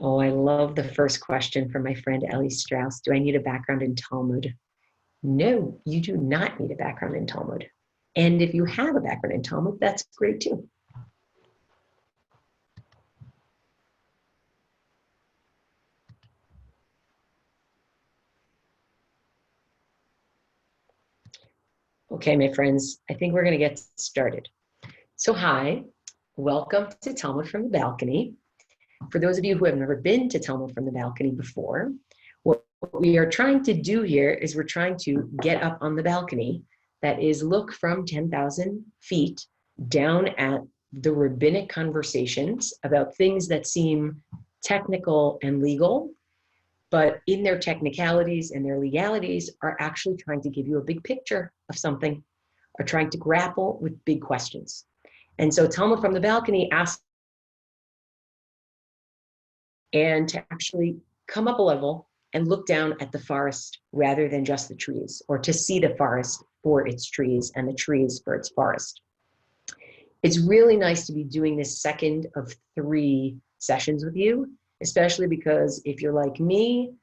Oh, I love the first question from my friend Ellie Strauss. Do I need a background in Talmud? No, you do not need a background in Talmud. And if you have a background in Talmud, that's great too. Okay, my friends, I think we're going to get started. So hi, welcome to Talmud from the Balcony. For those of you who have never been to Talmud from the Balcony before, what we are trying to do here is we're trying to get up on the balcony, that is, look from 10,000 feet down at the rabbinic conversations about things that seem technical and legal, but in their technicalities and their legalities are actually trying to give you a big picture of something, are trying to grapple with big questions. And so Talmud from the Balcony asks and to actually come up a level and look down at the forest rather than just the trees, or to see the forest for its trees and the trees for its forest. It's really nice to be doing this second of 3 sessions with you, especially because if you're like me,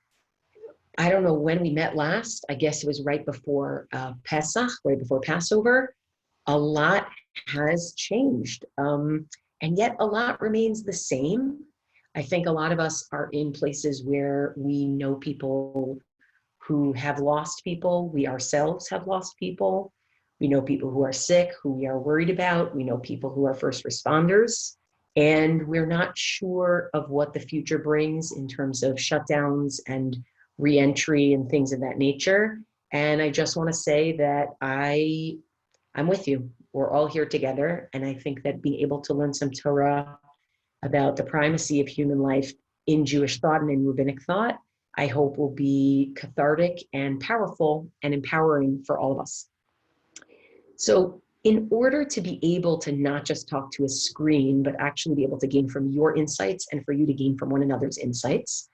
I don't know when we met last. I guess it was right before Pesach, right before Passover. A lot has changed, and yet a lot remains the same. I think a lot of us are in places where we know people who have lost people. We ourselves have lost people. We know people who are sick, who we are worried about. We know people who are first responders. And we're not sure of what the future brings in terms of shutdowns and reentry and things of that nature. And I just want to say that I'm with you. We're all here together. And I think that being able to learn some Torah about the primacy of human life in Jewish thought and in rabbinic thought, I hope will be cathartic and powerful and empowering for all of us. So in order to be able to not just talk to a screen, but actually be able to gain from your insights and for you to gain from one another's insights,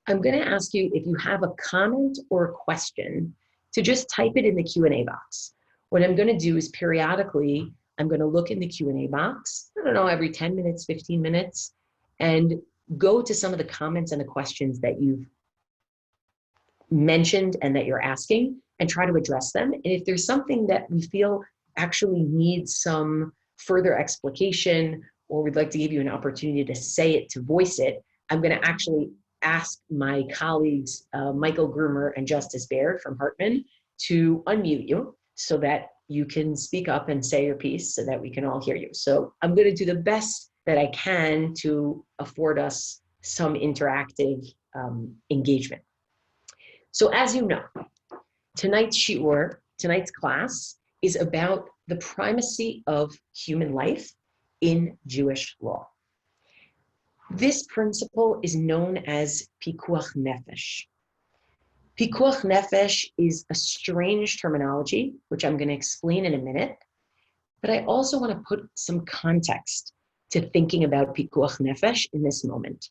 I'm going to ask you, if you have a comment or a question, to just type it in the Q&A box. What I'm going to do is periodically, I'm going to look in the Q&A box, I don't know, every 10 minutes, 15 minutes, and go to some of the comments and the questions that you've mentioned and that you're asking and try to address them. And if there's something that we feel actually needs some further explication, or we'd like to give you an opportunity to say it, to voice it, I'm going to actually ask my colleagues, Michael Grumer and Justice Baird from Hartman, to unmute you so that you can speak up and say your piece so that we can all hear you. So I'm going to do the best that I can to afford us some interactive engagement. So as you know, tonight's shiur, tonight's class, is about the primacy of human life in Jewish law. This principle is known as Pikuach Nefesh. Pikuach Nefesh is a strange terminology, which I'm going to explain in a minute, but I also want to put some context to thinking about Pikuach Nefesh in this moment.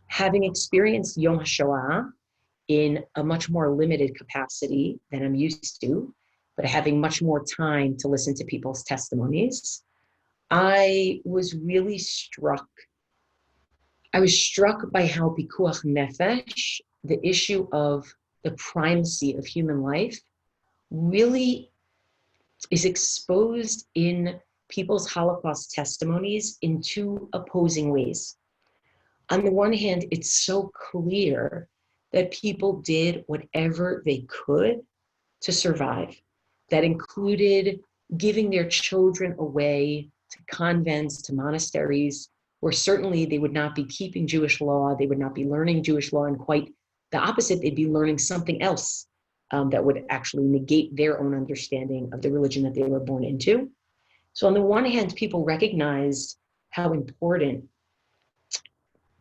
Having experienced Yom HaShoah in a much more limited capacity than I'm used to, but having much more time to listen to people's testimonies, I was really struck. I was struck by how Pikuach Nefesh, the issue of the primacy of human life, really is exposed in people's Holocaust testimonies in 2 opposing ways. On the one hand, it's so clear that people did whatever they could to survive. That included giving their children away to convents, to monasteries, where certainly they would not be keeping Jewish law, they would not be learning Jewish law, and quite the opposite, they'd be learning something else that would actually negate their own understanding of the religion that they were born into. So on the one hand, people recognized how important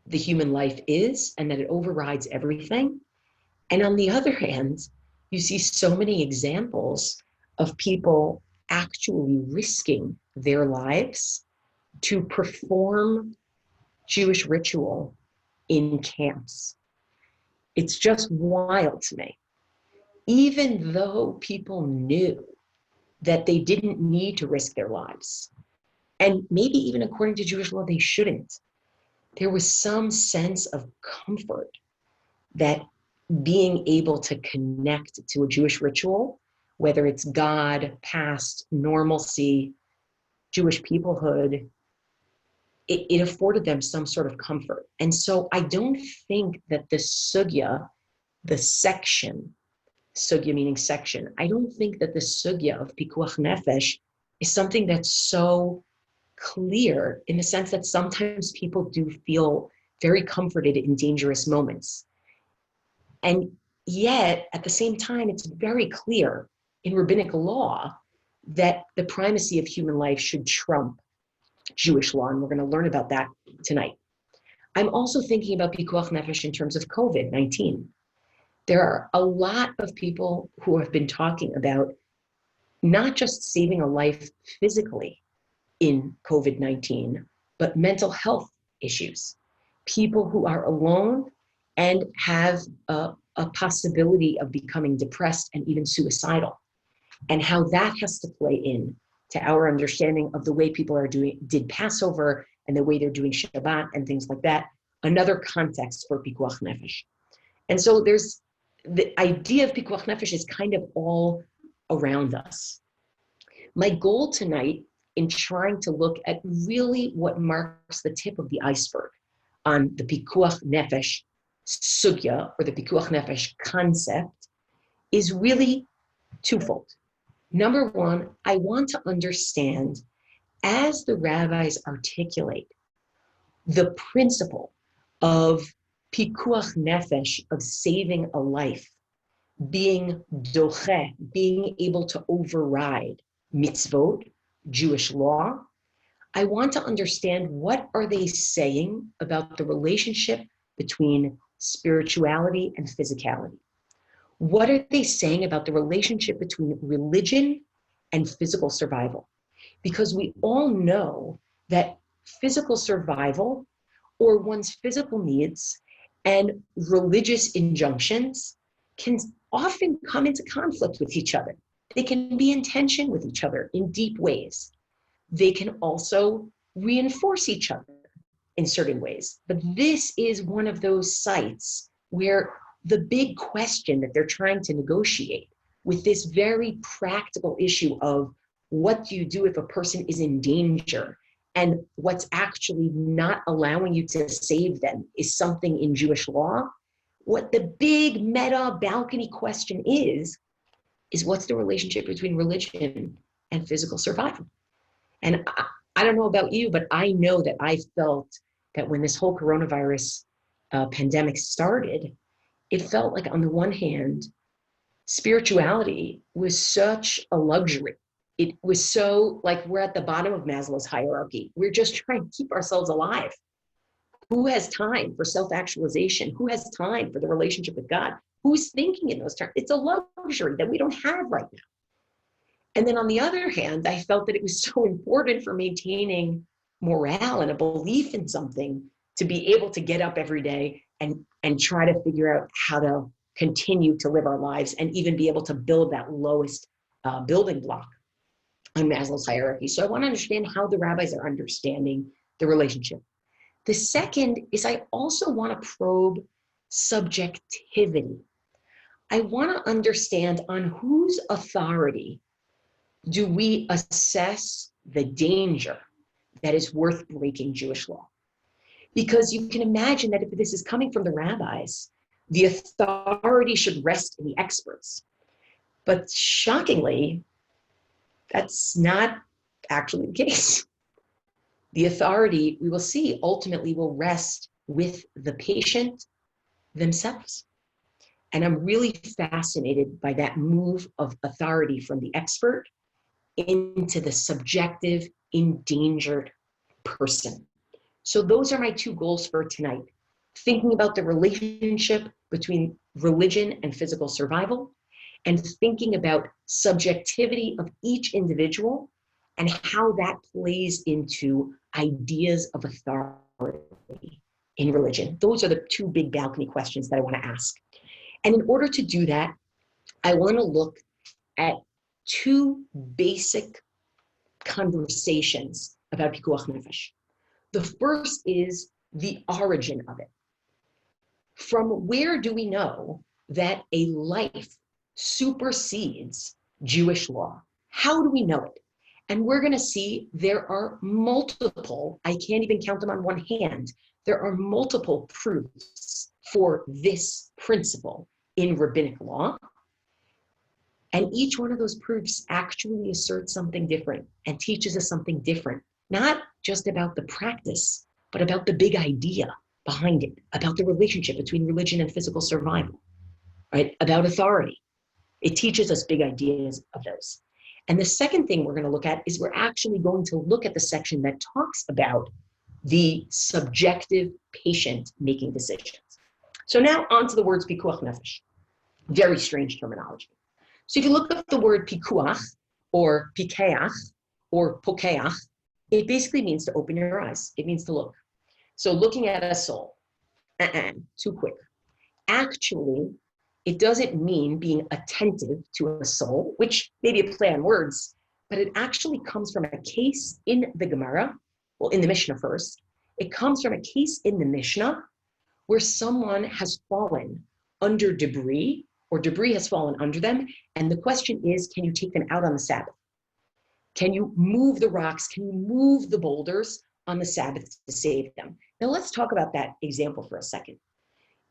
the human life is and that it overrides everything. And on the other hand, you see so many examples of people actually risking their lives to perform Jewish ritual in camps. It's just wild to me. Even though people knew that they didn't need to risk their lives, and maybe even according to Jewish law, they shouldn't, there was some sense of comfort that being able to connect to a Jewish ritual, whether it's God, past, normalcy, Jewish peoplehood, it afforded them some sort of comfort. And so I don't think that the sugya, the section, sugya meaning section, I don't think that the sugya of Pikuach Nefesh is something that's so clear, in the sense that sometimes people do feel very comforted in dangerous moments. And yet, at the same time, it's very clear in rabbinic law that the primacy of human life should trump Jewish law, and we're going to learn about that tonight. I'm also thinking about Pikuach Nefesh in terms of COVID-19. There are a lot of people who have been talking about not just saving a life physically in COVID-19, but mental health issues. People who are alone and have a possibility of becoming depressed and even suicidal, and how that has to play in to our understanding of the way people did Passover and the way they're doing Shabbat and things like that. Another context for Pikuach Nefesh. And so there's the idea of Pikuach Nefesh is kind of all around us. My goal tonight in trying to look at really what marks the tip of the iceberg on the Pikuach Nefesh sugya, or the Pikuach Nefesh concept, is really twofold. Number one, I want to understand, as the rabbis articulate, the principle of Pikuach Nefesh, of saving a life, being doche, being able to override mitzvot, Jewish law. I want to understand, what are they saying about the relationship between spirituality and physicality? What are they saying about the relationship between religion and physical survival? Because we all know that physical survival, or one's physical needs, and religious injunctions can often come into conflict with each other. They can be in tension with each other in deep ways. They can also reinforce each other in certain ways. But this is one of those sites where the big question that they're trying to negotiate with this very practical issue of, what do you do if a person is in danger, and what's actually not allowing you to save them is something in Jewish law. What the big meta balcony question is what's the relationship between religion and physical survival? And I don't know about you, but I know that I felt that when this whole coronavirus pandemic started, it felt like, on the one hand, spirituality was such a luxury. It was so like we're at the bottom of Maslow's hierarchy. We're just trying to keep ourselves alive. Who has time for self-actualization? Who has time for the relationship with God? Who's thinking in those terms? It's a luxury that we don't have right now. And then on the other hand, I felt that it was so important for maintaining morale and a belief in something to be able to get up every day and try to figure out how to continue to live our lives, and even be able to build that lowest building block on Maslow's hierarchy. So I want to understand how the rabbis are understanding the relationship. The second is, I also want to probe subjectivity. I want to understand, on whose authority do we assess the danger that is worth breaking Jewish law? Because you can imagine that if this is coming from the rabbis, the authority should rest in the experts. But shockingly, that's not actually the case. The authority, we will see, ultimately will rest with the patient themselves. And I'm really fascinated by that move of authority from the expert into the subjective, endangered person. So those are my two goals for tonight. Thinking about the relationship between religion and physical survival, and thinking about subjectivity of each individual and how that plays into ideas of authority in religion. Those are the two big balcony questions that I want to ask. And in order to do that, I want to look at two basic conversations about Pikuach Nefesh. The first is the origin of it. From where do we know that a life supersedes Jewish law? How do we know it? And we're going to see there are multiple, I can't even count them on one hand, there are multiple proofs for this principle in rabbinic law. And each one of those proofs actually asserts something different and teaches us something different, not just about the practice, but about the big idea behind it, about the relationship between religion and physical survival, right? About authority. It teaches us big ideas of those. And the second thing we're going to look at is we're actually going to look at the section that talks about the subjective patient making decisions. So now on to the words Pikuach Nefesh. Very strange terminology. So if you look up the word Pikuach or Pikeach or Pokeach, it basically means to open your eyes. It means to look. So looking at a soul, too quick. Actually, it doesn't mean being attentive to a soul, which may be a play on words, but it actually comes from a case in the Gemara, well, in the Mishnah first. It comes from a case in the Mishnah where someone has fallen under debris, or debris has fallen under them, and the question is, can you take them out on the Sabbath? Can you move the rocks? Can you move the boulders on the Sabbath to save them? Now let's talk about that example for a second.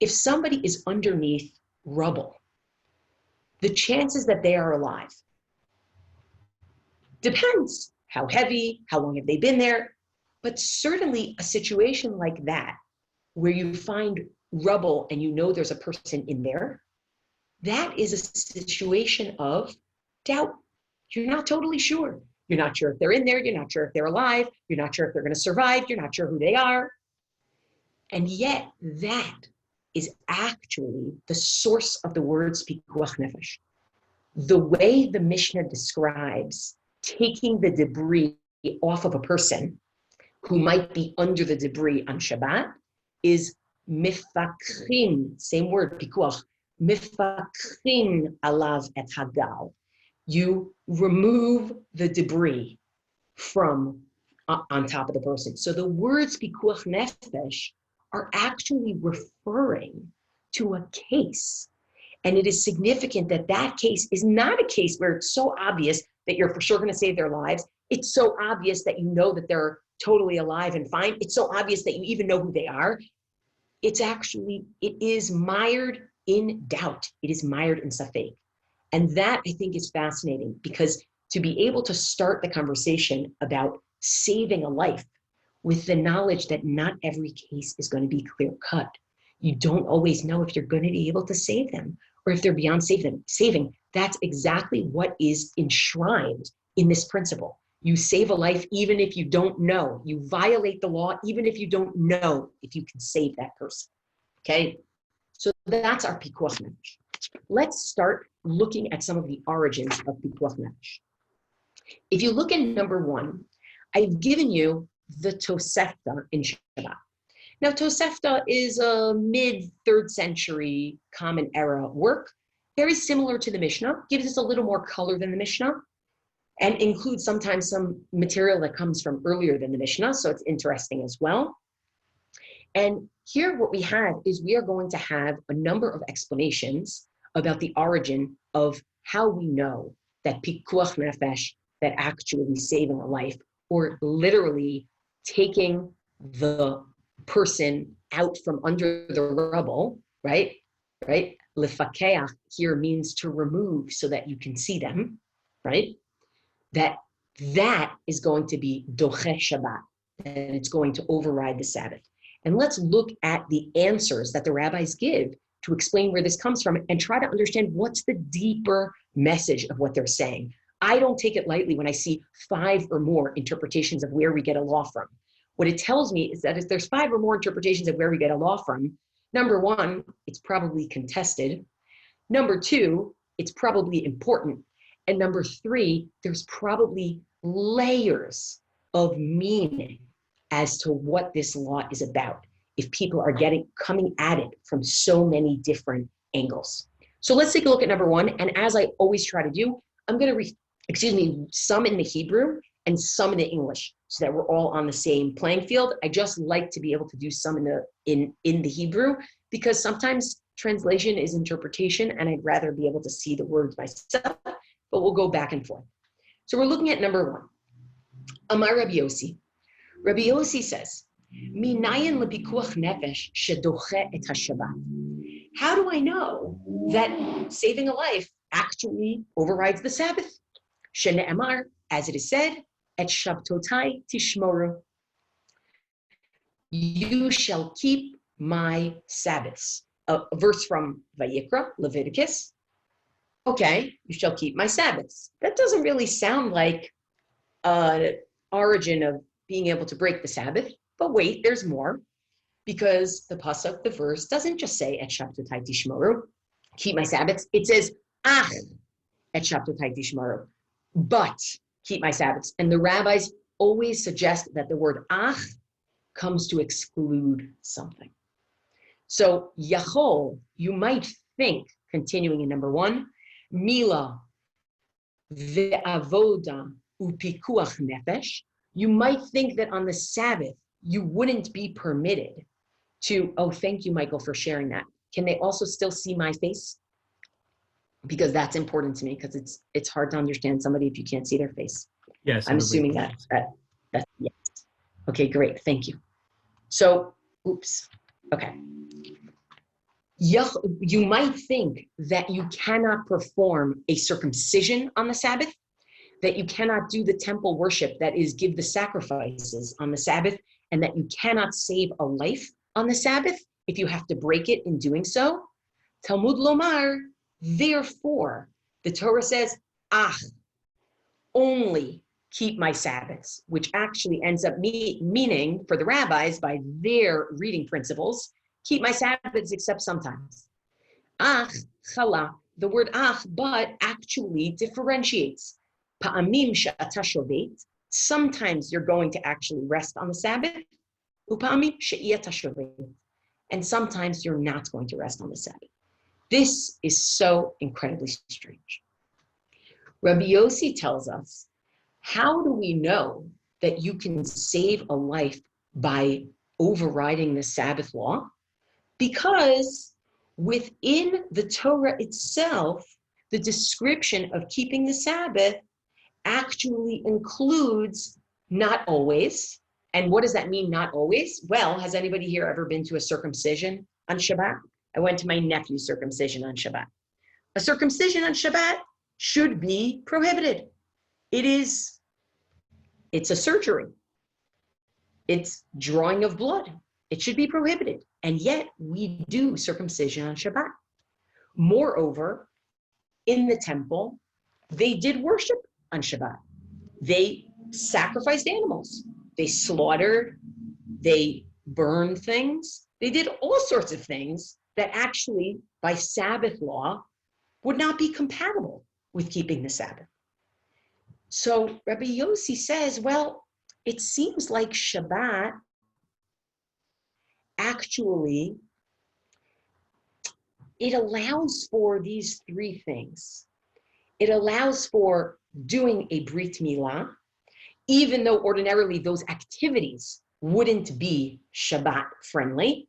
If somebody is underneath rubble, the chances that they are alive depends how heavy, how long have they been there, but certainly a situation like that where you find rubble and you know there's a person in there, that is a situation of doubt. You're not totally sure. You're not sure if they're in there. You're not sure if they're alive. You're not sure if they're going to survive. You're not sure who they are. And yet that is actually the source of the words Pikuach Nefesh. The way the Mishnah describes taking the debris off of a person who might be under the debris on Shabbat is mifakhin, same word, Pikuach, mifakhin alav et hagal. You remove the debris from on top of the person. So the words Pikuach Nefesh are actually referring to a case. And it is significant that that case is not a case where it's so obvious that you're for sure going to save their lives. It's so obvious that you know that they're totally alive and fine. It's so obvious that you even know who they are. It's actually, it is mired in doubt. It is mired in safek. And that I think is fascinating, because to be able to start the conversation about saving a life with the knowledge that not every case is going to be clear cut. You don't always know if you're going to be able to save them or if they're beyond saving. That's exactly what is enshrined in this principle. You save a life even if you don't know. You violate the law even if you don't know if you can save that person. Okay? So that's our Pikuach Nefesh. Let's start looking at some of the origins of Pikuach Nefesh. If you look at number 1, I've given you the Tosefta in Shabbat. Now, Tosefta is a mid-3rd century Common Era work, very similar to the Mishnah, gives us a little more color than the Mishnah, and includes sometimes some material that comes from earlier than the Mishnah, so it's interesting as well. And here what we have is we are going to have a number of explanations about the origin of how we know that Pikuach Nefesh, that actually saving a life, or literally taking the person out from under the rubble, right? Lefakeach here means to remove so that you can see them, right? That is going to be doche Shabbat, and it's going to override the Sabbath. And let's look at the answers that the rabbis give to explain where this comes from and try to understand what's the deeper message of what they're saying. I don't take it lightly when I see 5 or more interpretations of where we get a law from. What it tells me is that if there's 5 or more interpretations of where we get a law from, number 1, it's probably contested. Number 2, it's probably important. And number 3, there's probably layers of meaning as to what this law is about if people are coming at it from so many different angles. So let's take a look at number 1. And as I always try to do, I'm going to sum in the Hebrew and some in the English so that we're all on the same playing field. I just like to be able to do some in the Hebrew because sometimes translation is interpretation and I'd rather be able to see the words myself, but we'll go back and forth. So we're looking at number 1. Amar Rabbi Yossi. Rabbi Yossi says, Minayin lepikuach nefesh shedoche et haShabbat. How do I know that saving a life actually overrides the Sabbath? Shene'emar, as it is said, et shabtotai tishmoru. You shall keep my Sabbaths. A verse from Vayikra, Leviticus. Okay, you shall keep my Sabbaths. That doesn't really sound like an origin of being able to break the Sabbath. But wait, there's more. Because the pasuk, the verse, doesn't just say, et shabtotai tishmoru, keep my Sabbaths. It says, ach, et shabtotai tishmoru, but keep my Sabbaths. And the rabbis always suggest that the word ach comes to exclude something. So, yachol, you might think, continuing in number 1, mila ve'avoda upikuach nefesh, you might think that on the Sabbath, you wouldn't be permitted to, oh, thank you, Michael, for sharing that. Can they also still see my face? Because that's important to me, because it's hard to understand somebody if you can't see their face. Yes. I'm assuming that's yes. Okay, great, thank you. So, oops, okay. You might think that you cannot perform a circumcision on the Sabbath, that you cannot do the temple worship, that is, give the sacrifices on the Sabbath, and that you cannot save a life on the Sabbath if you have to break it in doing so. Talmud lomar, therefore, the Torah says, only keep my Sabbaths, which actually ends up meaning for the rabbis by their reading principles, keep my Sabbaths except sometimes. Chala, the word but actually differentiates. Pa'amim she'ata shovet, sometimes you're going to actually rest on the Sabbath. Upa'amim she'iyata shovet, and sometimes you're not going to rest on the Sabbath. This is so incredibly strange. Rabbi Yossi tells us, how do we know that you can save a life by overriding the Sabbath law? Because within the Torah itself, the description of keeping the Sabbath actually includes not always. And what does that mean, not always? Well, has anybody here ever been to a circumcision on Shabbat? I went to my nephew's circumcision on Shabbat. A circumcision on Shabbat should be prohibited. It's a surgery. It's drawing of blood. It should be prohibited. And yet we do circumcision on Shabbat. Moreover, in the temple, they did worship on Shabbat. They sacrificed animals. They slaughtered, they burned things. They did all sorts of things that actually, by Sabbath law, would not be compatible with keeping the Sabbath. So Rabbi Yossi says, well, it seems like Shabbat actually, it allows for these 3 things. It allows for doing a Brit Milah, even though ordinarily those activities wouldn't be Shabbat friendly.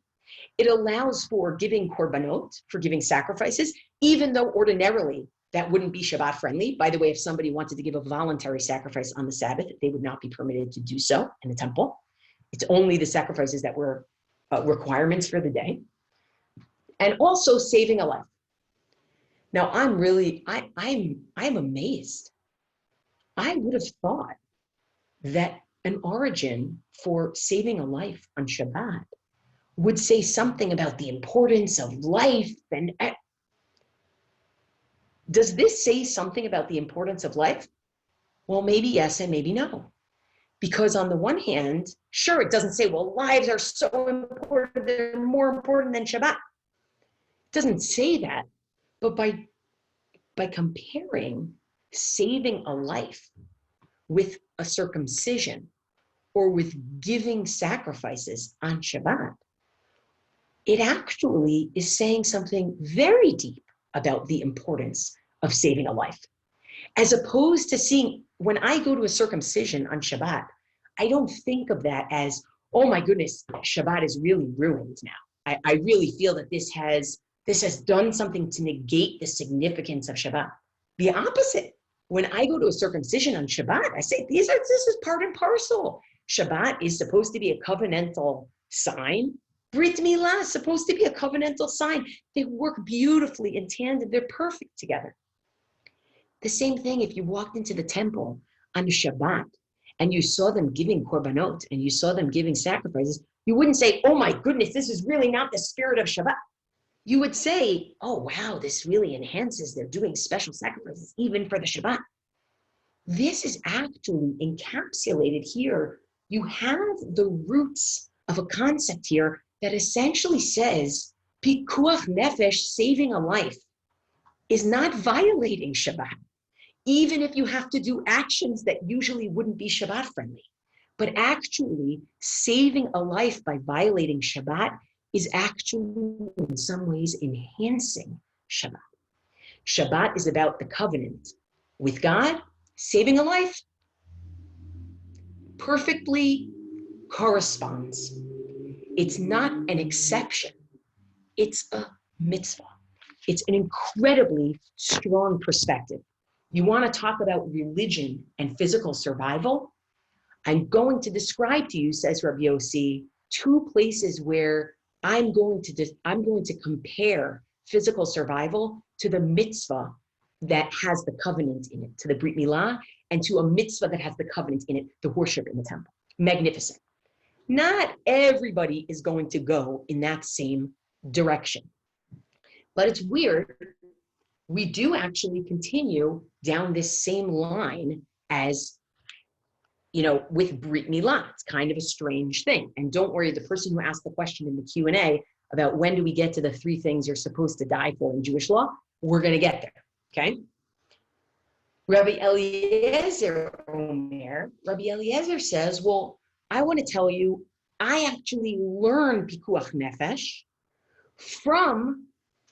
It allows for giving korbanot, for giving sacrifices, even though ordinarily that wouldn't be Shabbat friendly. By the way, if somebody wanted to give a voluntary sacrifice on the Sabbath, they would not be permitted to do so in the temple. It's only the sacrifices that were requirements for the day. And also saving a life. Now I'm amazed. I would have thought that an origin for saving a life on Shabbat would say something about the importance of life. And does this say something about the importance of life? Well, maybe yes and maybe no. Because on the one hand, sure, it doesn't say, well, lives are so important, they're more important than Shabbat. It doesn't say that, but by comparing saving a life with a circumcision or with giving sacrifices on Shabbat, it actually is saying something very deep about the importance of saving a life. As opposed to seeing, when I go to a circumcision on Shabbat, I don't think of that as, oh my goodness, Shabbat is really ruined now. I really feel that this has done something to negate the significance of Shabbat. The opposite. When I go to a circumcision on Shabbat, I say, this is part and parcel. Shabbat is supposed to be a covenantal sign. Brit Milah is supposed to be a covenantal sign. They work beautifully in tandem. They're perfect together. The same thing if you walked into the temple on Shabbat and you saw them giving korbanot and you saw them giving sacrifices, you wouldn't say, oh my goodness, this is really not the spirit of Shabbat. You would say, oh wow, this really enhances, they're doing special sacrifices even for the Shabbat. This is actually encapsulated here. You have the roots of a concept here that essentially says, Pikuach Nefesh, saving a life, is not violating Shabbat, even if you have to do actions that usually wouldn't be Shabbat friendly. But actually, saving a life by violating Shabbat is actually, in some ways, enhancing Shabbat. Shabbat is about the covenant with God. Saving a life perfectly corresponds. It's not an exception. It's a mitzvah. It's an incredibly strong perspective. You want to talk about religion and physical survival? I'm going to describe to you, says Rabbi Yossi, two places where I'm going to compare physical survival to the mitzvah that has the covenant in it, to the Brit Milah, and to a mitzvah that has the covenant in it, the worship in the temple. Magnificent. Not everybody is going to go in that same direction. But it's weird. We do actually continue down this same line as, with Brit Milah. It's kind of a strange thing. And don't worry, the person who asked the question in the Q&A about when do we get to the three things you're supposed to die for in Jewish law, we're going to get there, okay? Rabbi Eliezer says, well, I want to tell you, I actually learned Pikuach Nefesh from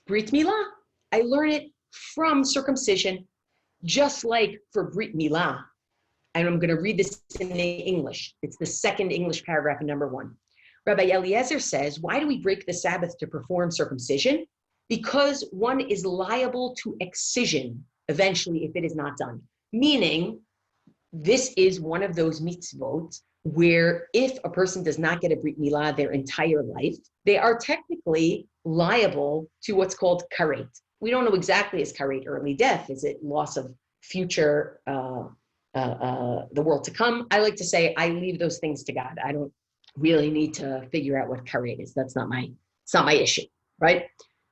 Brit Milah. I learned it from circumcision, just like for Brit Milah. And I'm going to read this in English. It's the second English paragraph in number 1. Rabbi Eliezer says, why do we break the Sabbath to perform circumcision? Because one is liable to excision eventually if it is not done. Meaning, this is one of those mitzvot where if a person does not get a Brit Milah their entire life, they are technically liable to what's called karet. We don't know exactly is karet early death. Is it loss of future, the world to come? I like to say I leave those things to God. I don't really need to figure out what karet is. It's not my issue, right?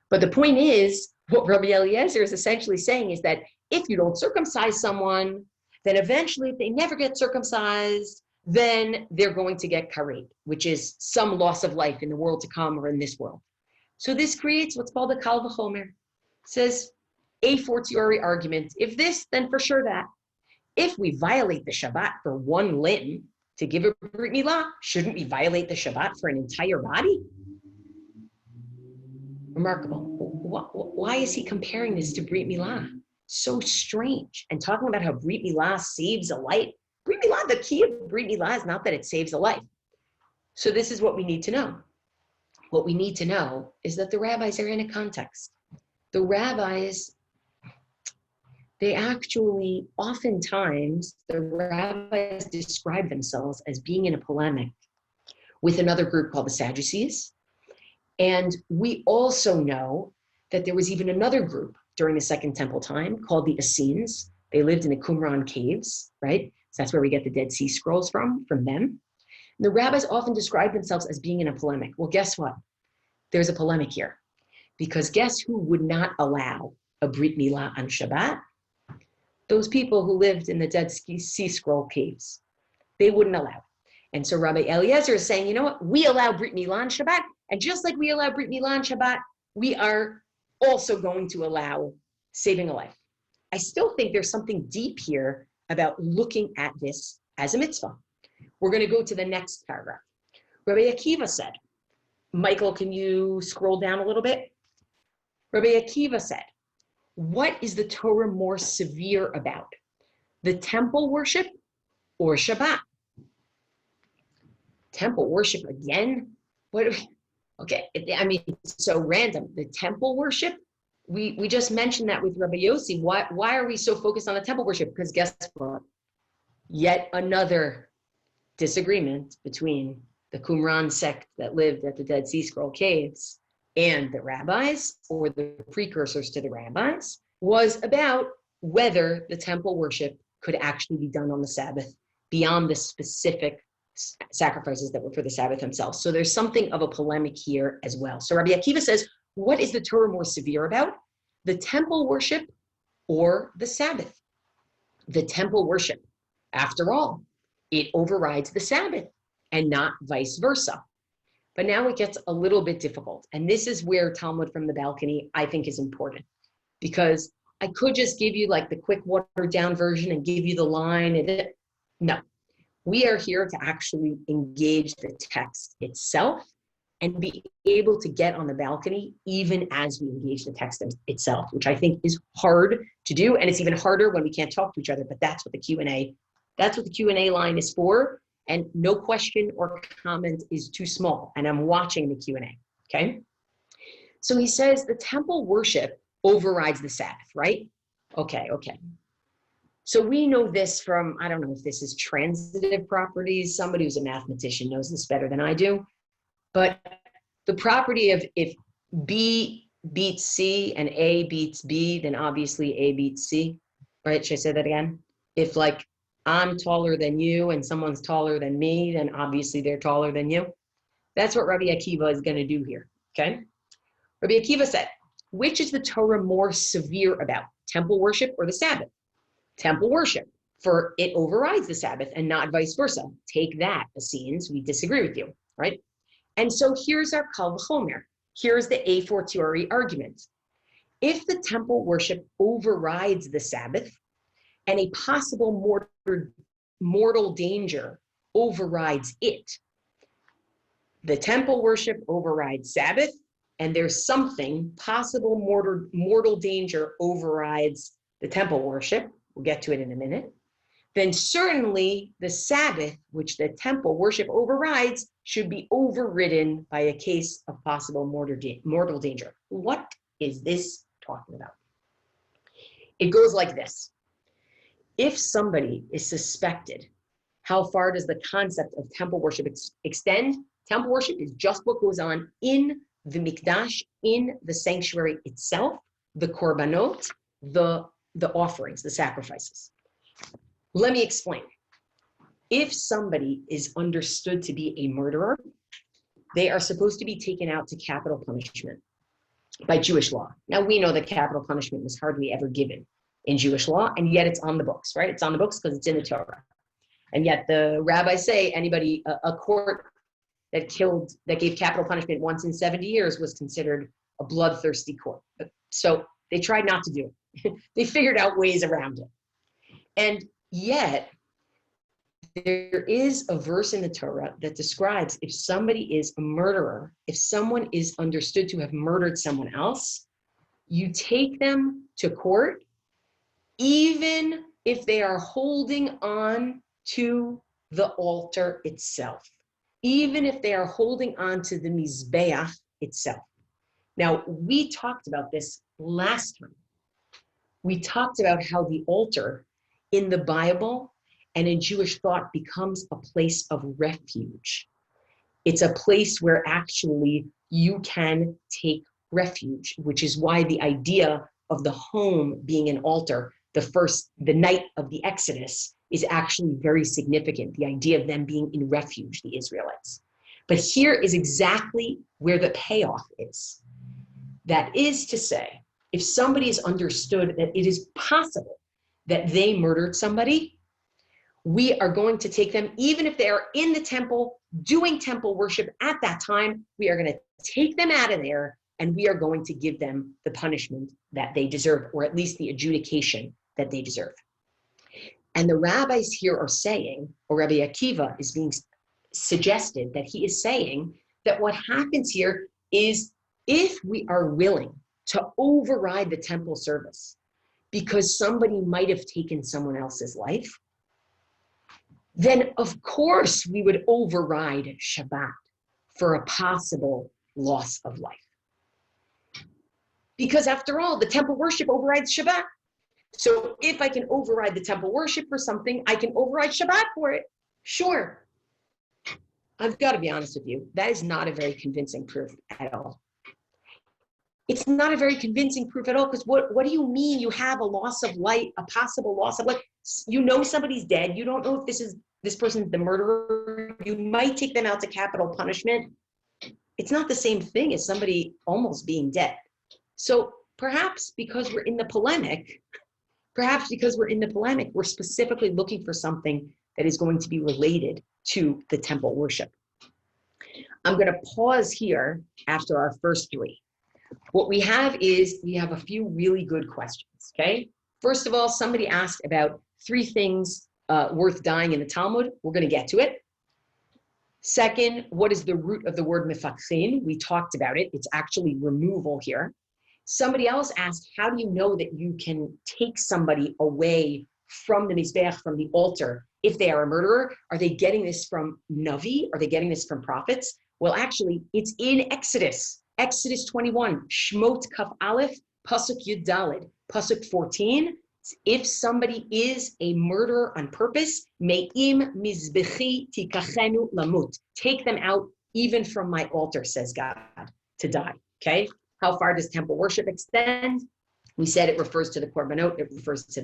But the point is, what Rabbi Eliezer is essentially saying is that if you don't circumcise someone, then eventually if they never get circumcised, then they're going to get karet, which is some loss of life in the world to come or in this world. So this creates what's called a kal v'chomer. It says a fortiori argument. If this, then for sure that. If we violate the Shabbat for one limb to give a Brit Milah, shouldn't we violate the Shabbat for an entire body? Remarkable. Why is he comparing this to Brit Milah? So strange. And talking about how Brit Milah saves a life. Brit Milah, the key of Brit Milah is not that it saves a life. So this is what we need to know. What we need to know is that the rabbis are in a context. The rabbis, they actually, oftentimes, the rabbis describe themselves as being in a polemic with another group called the Sadducees. And we also know that there was even another group during the Second Temple time called the Essenes. They lived in the Qumran caves, right? So that's where we get the Dead Sea Scrolls from them. And the rabbis often describe themselves as being in a polemic. Well, guess what? There's a polemic here. Because guess who would not allow a Brit Milah on Shabbat? Those people who lived in the Dead Sea Scroll caves. They wouldn't allow it. And so Rabbi Eliezer is saying, you know what? We allow Brit Milah on Shabbat. And just like we allow Brit Milah on Shabbat, we are also going to allow saving a life. I still think there's something deep here about looking at this as a mitzvah. We're going to go to the next paragraph. Rabbi Akiva said, Michael, can you scroll down a little bit? Rabbi Akiva said, what is the Torah more severe about? The temple worship or Shabbat? Temple worship again? What? Okay, I mean, it's so random. The temple worship, we just mentioned that with Rabbi Yossi. Why are we so focused on the temple worship? Because guess what? Yet another disagreement between the Qumran sect that lived at the Dead Sea Scroll caves and the rabbis, or the precursors to the rabbis, was about whether the temple worship could actually be done on the Sabbath beyond the specific sacrifices that were for the Sabbath themselves. So there's something of a polemic here as well. So Rabbi Akiva says, what is the Torah more severe about? The temple worship or the Sabbath? The temple worship, after all, it overrides the Sabbath and not vice versa. But now it gets a little bit difficult. And this is where Talmud from the balcony, I think, is important, because I could just give you like the quick watered down version and give you the line. No, we are here to actually engage the text itself and be able to get on the balcony even as we engage the text itself, which I think is hard to do. And it's even harder when we can't talk to each other, but that's what the Q&A line is for. And no question or comment is too small. And I'm watching the Q&A, okay? So he says the temple worship overrides the Sabbath, right? Okay. So we know this from, I don't know if this is transitive properties. Somebody who's a mathematician knows this better than I do. But the property of if B beats C and A beats B, then obviously A beats C, right? Should I say that again? If like I'm taller than you and someone's taller than me, then obviously they're taller than you. That's what Rabbi Akiva is going to do here, okay? Rabbi Akiva said, which is the Torah more severe about, temple worship or the Sabbath? Temple worship, for it overrides the Sabbath and not vice versa. Take that, Essenes, we disagree with you, right? And so here's our Kal V'chomer. Here's the a fortiori argument. If the temple worship overrides the Sabbath and a possible mortal danger overrides it, the temple worship overrides Sabbath, and there's something, possible mortal danger overrides the temple worship, we'll get to it in a minute, then certainly the Sabbath, which the temple worship overrides, should be overridden by a case of possible mortal danger. What is this talking about? It goes like this. If somebody is suspected, how far does the concept of temple worship extend? Temple worship is just what goes on in the mikdash, in the sanctuary itself, the korbanot, the offerings, the sacrifices. Let me explain. If somebody is understood to be a murderer, they are supposed to be taken out to capital punishment by Jewish law. Now, we know that capital punishment was hardly ever given in Jewish law, and yet it's on the books, right? It's on the books because it's in the Torah. And yet the rabbis say a court that gave capital punishment once in 70 years was considered a bloodthirsty court. So they tried not to do it. They figured out ways around it. And yet, there is a verse in the Torah that describes if somebody is a murderer, if someone is understood to have murdered someone else, you take them to court, even if they are holding on to the altar itself, even if they are holding on to the mizbeach itself. Now, we talked about this last time. We talked about how the altar in the Bible and in Jewish thought becomes a place of refuge. It's a place where actually you can take refuge, which is why the idea of the home being an altar, the night of the Exodus, is actually very significant, the idea of them being in refuge, the Israelites. But here is exactly where the payoff is. That is to say, if somebody is understood that it is possible that they murdered somebody, we are going to take them, even if they are in the temple, doing temple worship at that time, we are going to take them out of there and we are going to give them the punishment that they deserve, or at least the adjudication that they deserve. And the rabbis here are saying, or Rabbi Akiva is being suggested that he is saying that what happens here is if we are willing to override the temple service because somebody might have taken someone else's life, then of course we would override Shabbat for a possible loss of life. Because after all, the temple worship overrides Shabbat. So if I can override the temple worship for something, I can override Shabbat for it. Sure. I've got to be honest with you. That is not a very convincing proof at all. It's not a very convincing proof at all, because what do you mean you have a loss of life, a possible loss of life? You know somebody's dead. You don't know if this person's the murderer. You might take them out to capital punishment. It's not the same thing as somebody almost being dead. So perhaps because we're in the polemic, we're specifically looking for something that is going to be related to the temple worship. I'm going to pause here after our first three. What we have is we have a few really good questions, okay? First of all, somebody asked about 3 things worth dying in the Talmud. We're going to get to it. Second, what is the root of the word mefakhin? We talked about it. It's actually removal here. Somebody else asked, how do you know that you can take somebody away from the mizbeach, from the altar, if they are a murderer? Are they getting this from Navi? Are they getting this from prophets? Well, actually, it's in Exodus. Exodus 21, Shmot Kaf Aleph, Pasuk Yud Daled, Pasuk 14. If somebody is a murderer on purpose, Me'im mizbechi tikachenu lamut. Take them out even from my altar, says God, to die. Okay? How far does temple worship extend? We said it refers to the korbanot. It refers to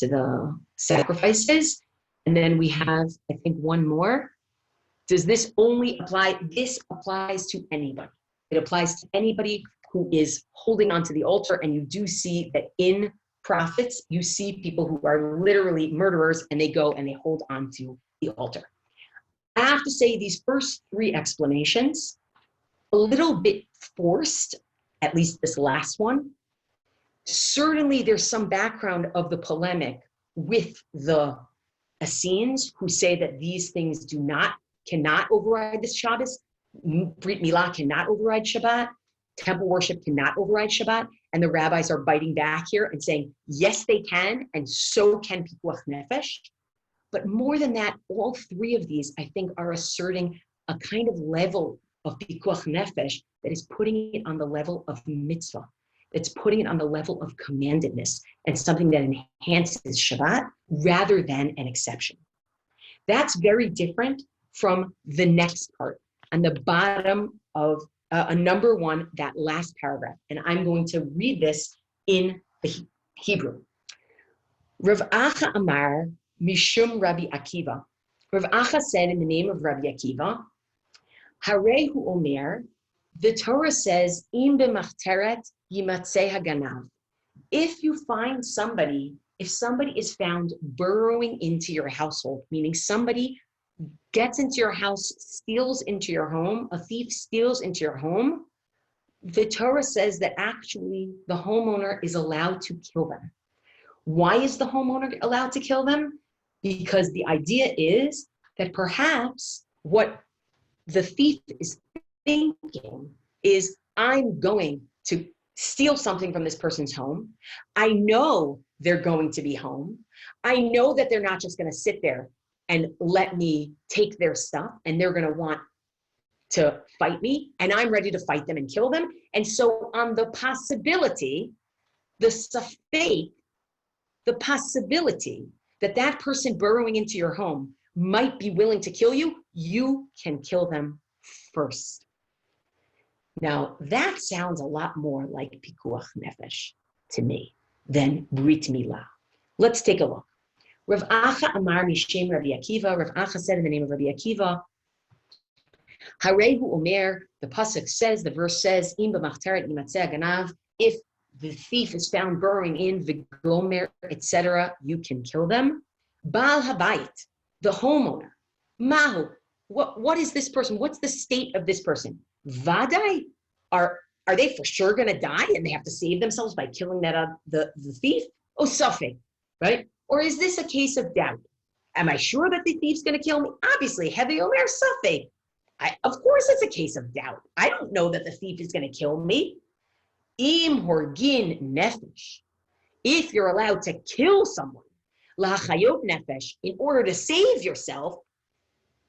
the sacrifices. And then we have, I think, one more. Does this only apply? This applies to anybody. It applies to anybody who is holding onto the altar. And you do see that in prophets, you see people who are literally murderers, and they go and they hold onto the altar. I have to say, these first 3 explanations, a little bit forced, at least this last one. Certainly there's some background of the polemic with the Essenes who say that these things cannot override the Shabbos. Brit Milah cannot override Shabbat. Temple worship cannot override Shabbat. And the rabbis are biting back here and saying, yes, they can, and so can Pikuach Nefesh. But more than that, all 3 of these, I think, are asserting a kind of level of Pikuach Nefesh that is putting it on the level of mitzvah. It's putting it on the level of commandedness and something that enhances Shabbat rather than an exception. That's very different from the next part on the bottom of number 1, that last paragraph. And I'm going to read this in the Hebrew. Rav Acha Amar Mishum Rabbi Akiva. Rav Acha said in the name of Rabbi Akiva, Harehu Omer, the Torah says, Im b'machteret yimatzeh haganav. If somebody is found burrowing into your household, meaning somebody gets into your house, steals into your home, a thief steals into your home, the Torah says that actually the homeowner is allowed to kill them. Why is the homeowner allowed to kill them? Because the idea is that perhaps what the thief is thinking is, I'm going to steal something from this person's home. I know they're going to be home. I know that they're not just going to sit there and let me take their stuff, and they're going to want to fight me, and I'm ready to fight them and kill them. And so on the possibility, the possibility that that person burrowing into your home might be willing to kill you, you can kill them first. Now, that sounds a lot more like Pikuach Nefesh to me than Brit Milah. Let's take a look. Rav Acha Amar Mishem Rabbi Akiva. Rav Acha said in the name of Rabbi Akiva, Harehu Omer, the pasuk says, the verse says, Im b'machteret yimatzeh ganav, if the thief is found burrowing in, v'gomer, etc., you can kill them. Baal habayit, the homeowner. Mahu, what is this person? What's the state of this person? Vadai, are they for sure going to die and they have to save themselves by killing the thief? Oh, safek, right? Or is this a case of doubt? Am I sure that the thief's going to kill me? Obviously, heavy omer safek. Of course, it's a case of doubt. I don't know that the thief is going to kill me. Im horgin nefesh, if you're allowed to kill someone, lahayot nefesh, in order to save yourself,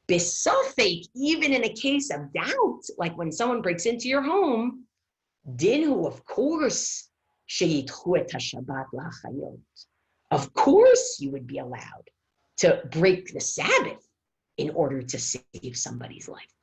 besafek, even in a case of doubt, like when someone breaks into your home, dinhu, of course, sheyitchu et Shabbat lahayot. Of course, you would be allowed to break the Sabbath in order to save somebody's life.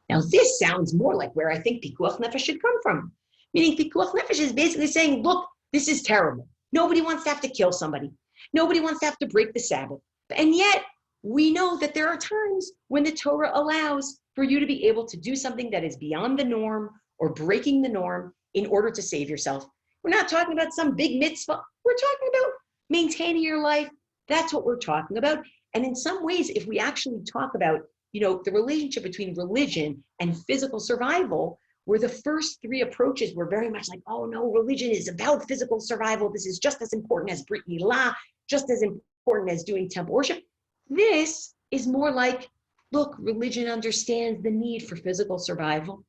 Now, this sounds more like where I think Pikuach Nefesh should come from. Meaning, Pikuach Nefesh is basically saying, look, this is terrible. Nobody wants to have to kill somebody. Nobody wants to have to break the Sabbath. And yet, we know that there are times when the Torah allows for you to be able to do something that is beyond the norm or breaking the norm in order to save yourself. We're not talking about some big mitzvah. We're talking about maintaining your life. That's what we're talking about. And in some ways, if we actually talk about, the relationship between religion and physical survival, where the first three approaches were very much like, oh no, religion is about physical survival. This is just as important as Brit Milah, just as important as doing temple worship. This is more like, look, religion understands the need for physical survival.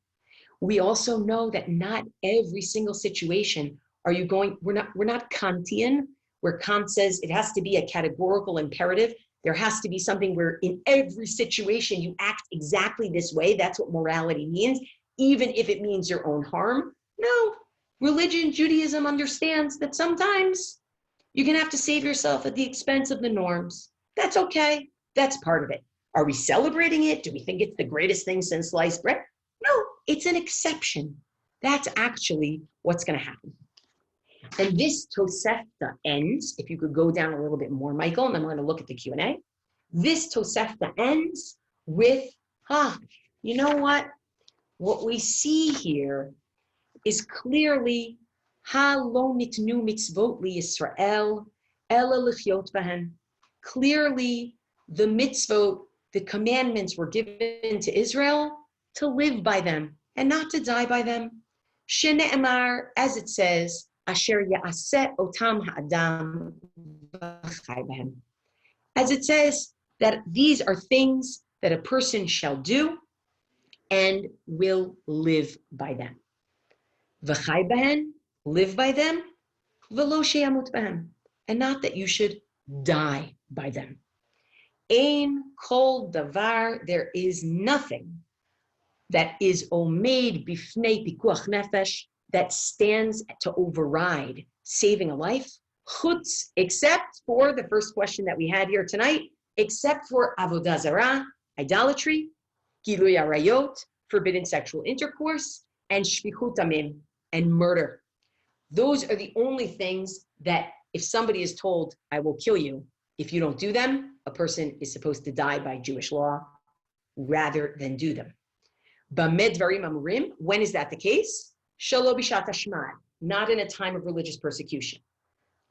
We also know that not every single situation we're not Kantian, where Kant says it has to be a categorical imperative. There has to be something where in every situation you act exactly this way. That's what morality means, even if it means your own harm. No, religion, Judaism understands that sometimes you're going to have to save yourself at the expense of the norms. That's okay. That's part of it. Are we celebrating it? Do we think it's the greatest thing since sliced bread? No, it's an exception. That's actually what's going to happen. And this Tosefta ends, if you could go down a little bit more, Michael, and then we're going to look at the Q&A. This Tosefta ends with, you know what? What we see here is clearly, lo nitnu mitzvot li Yisrael, ela lichyot bahen. Clearly, the mitzvot, the commandments were given to Israel to live by them and not to die by them. Shene'emar, as it says, asher ya'aseh otam ha'adam v'chai b'hem. As it says that these are things that a person shall do and will live by them. V'chai b'hem, live by them, v'lo she'yamut b'hem, and not that you should die by them. Ein kol davar, there is nothing that is omeid bifnei pikuach nefesh, that stands to override saving a life, chutz, except for the first question that we had here tonight, except for avodah zarah, idolatry, gilui arayot, forbidden sexual intercourse, and shvichut damim, and murder. Those are the only things that if somebody is told, I will kill you, if you don't do them, a person is supposed to die by Jewish law rather than do them. B'med dvarim amurim, when is that the case? Shelo bishat hashmad, not in a time of religious persecution.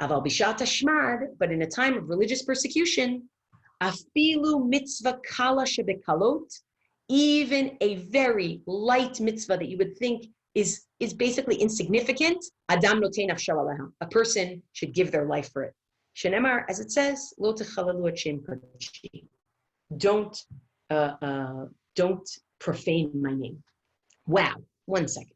Aval bishat hashmad, but in a time of religious persecution, afilu mitzvah kala shebekalot, even a very light mitzvah that you would think is basically insignificant, adam noten nafsho aleha, a person should give their life for it. Shenemar, as it says, lo techalalu et shem kodeshi, don't profane my name. Wow, 1 second.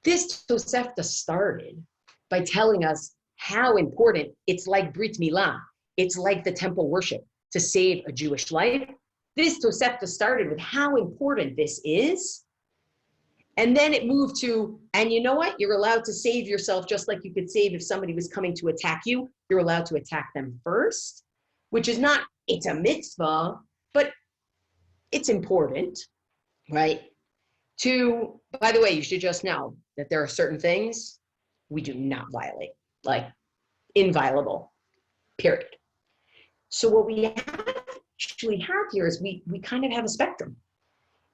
This Tosefta started by telling us how important it's like Brit Milah, it's like the temple worship to save a Jewish life. This Tosefta started with how important this is. And then it moved to, and you know what? You're allowed to save yourself just like you could save if somebody was coming to attack you. You're allowed to attack them first, which is not, it's a mitzvah, but it's important, right? By the way, you should just know that there are certain things we do not violate, like inviolable, period. So what we actually have here is we kind of have a spectrum.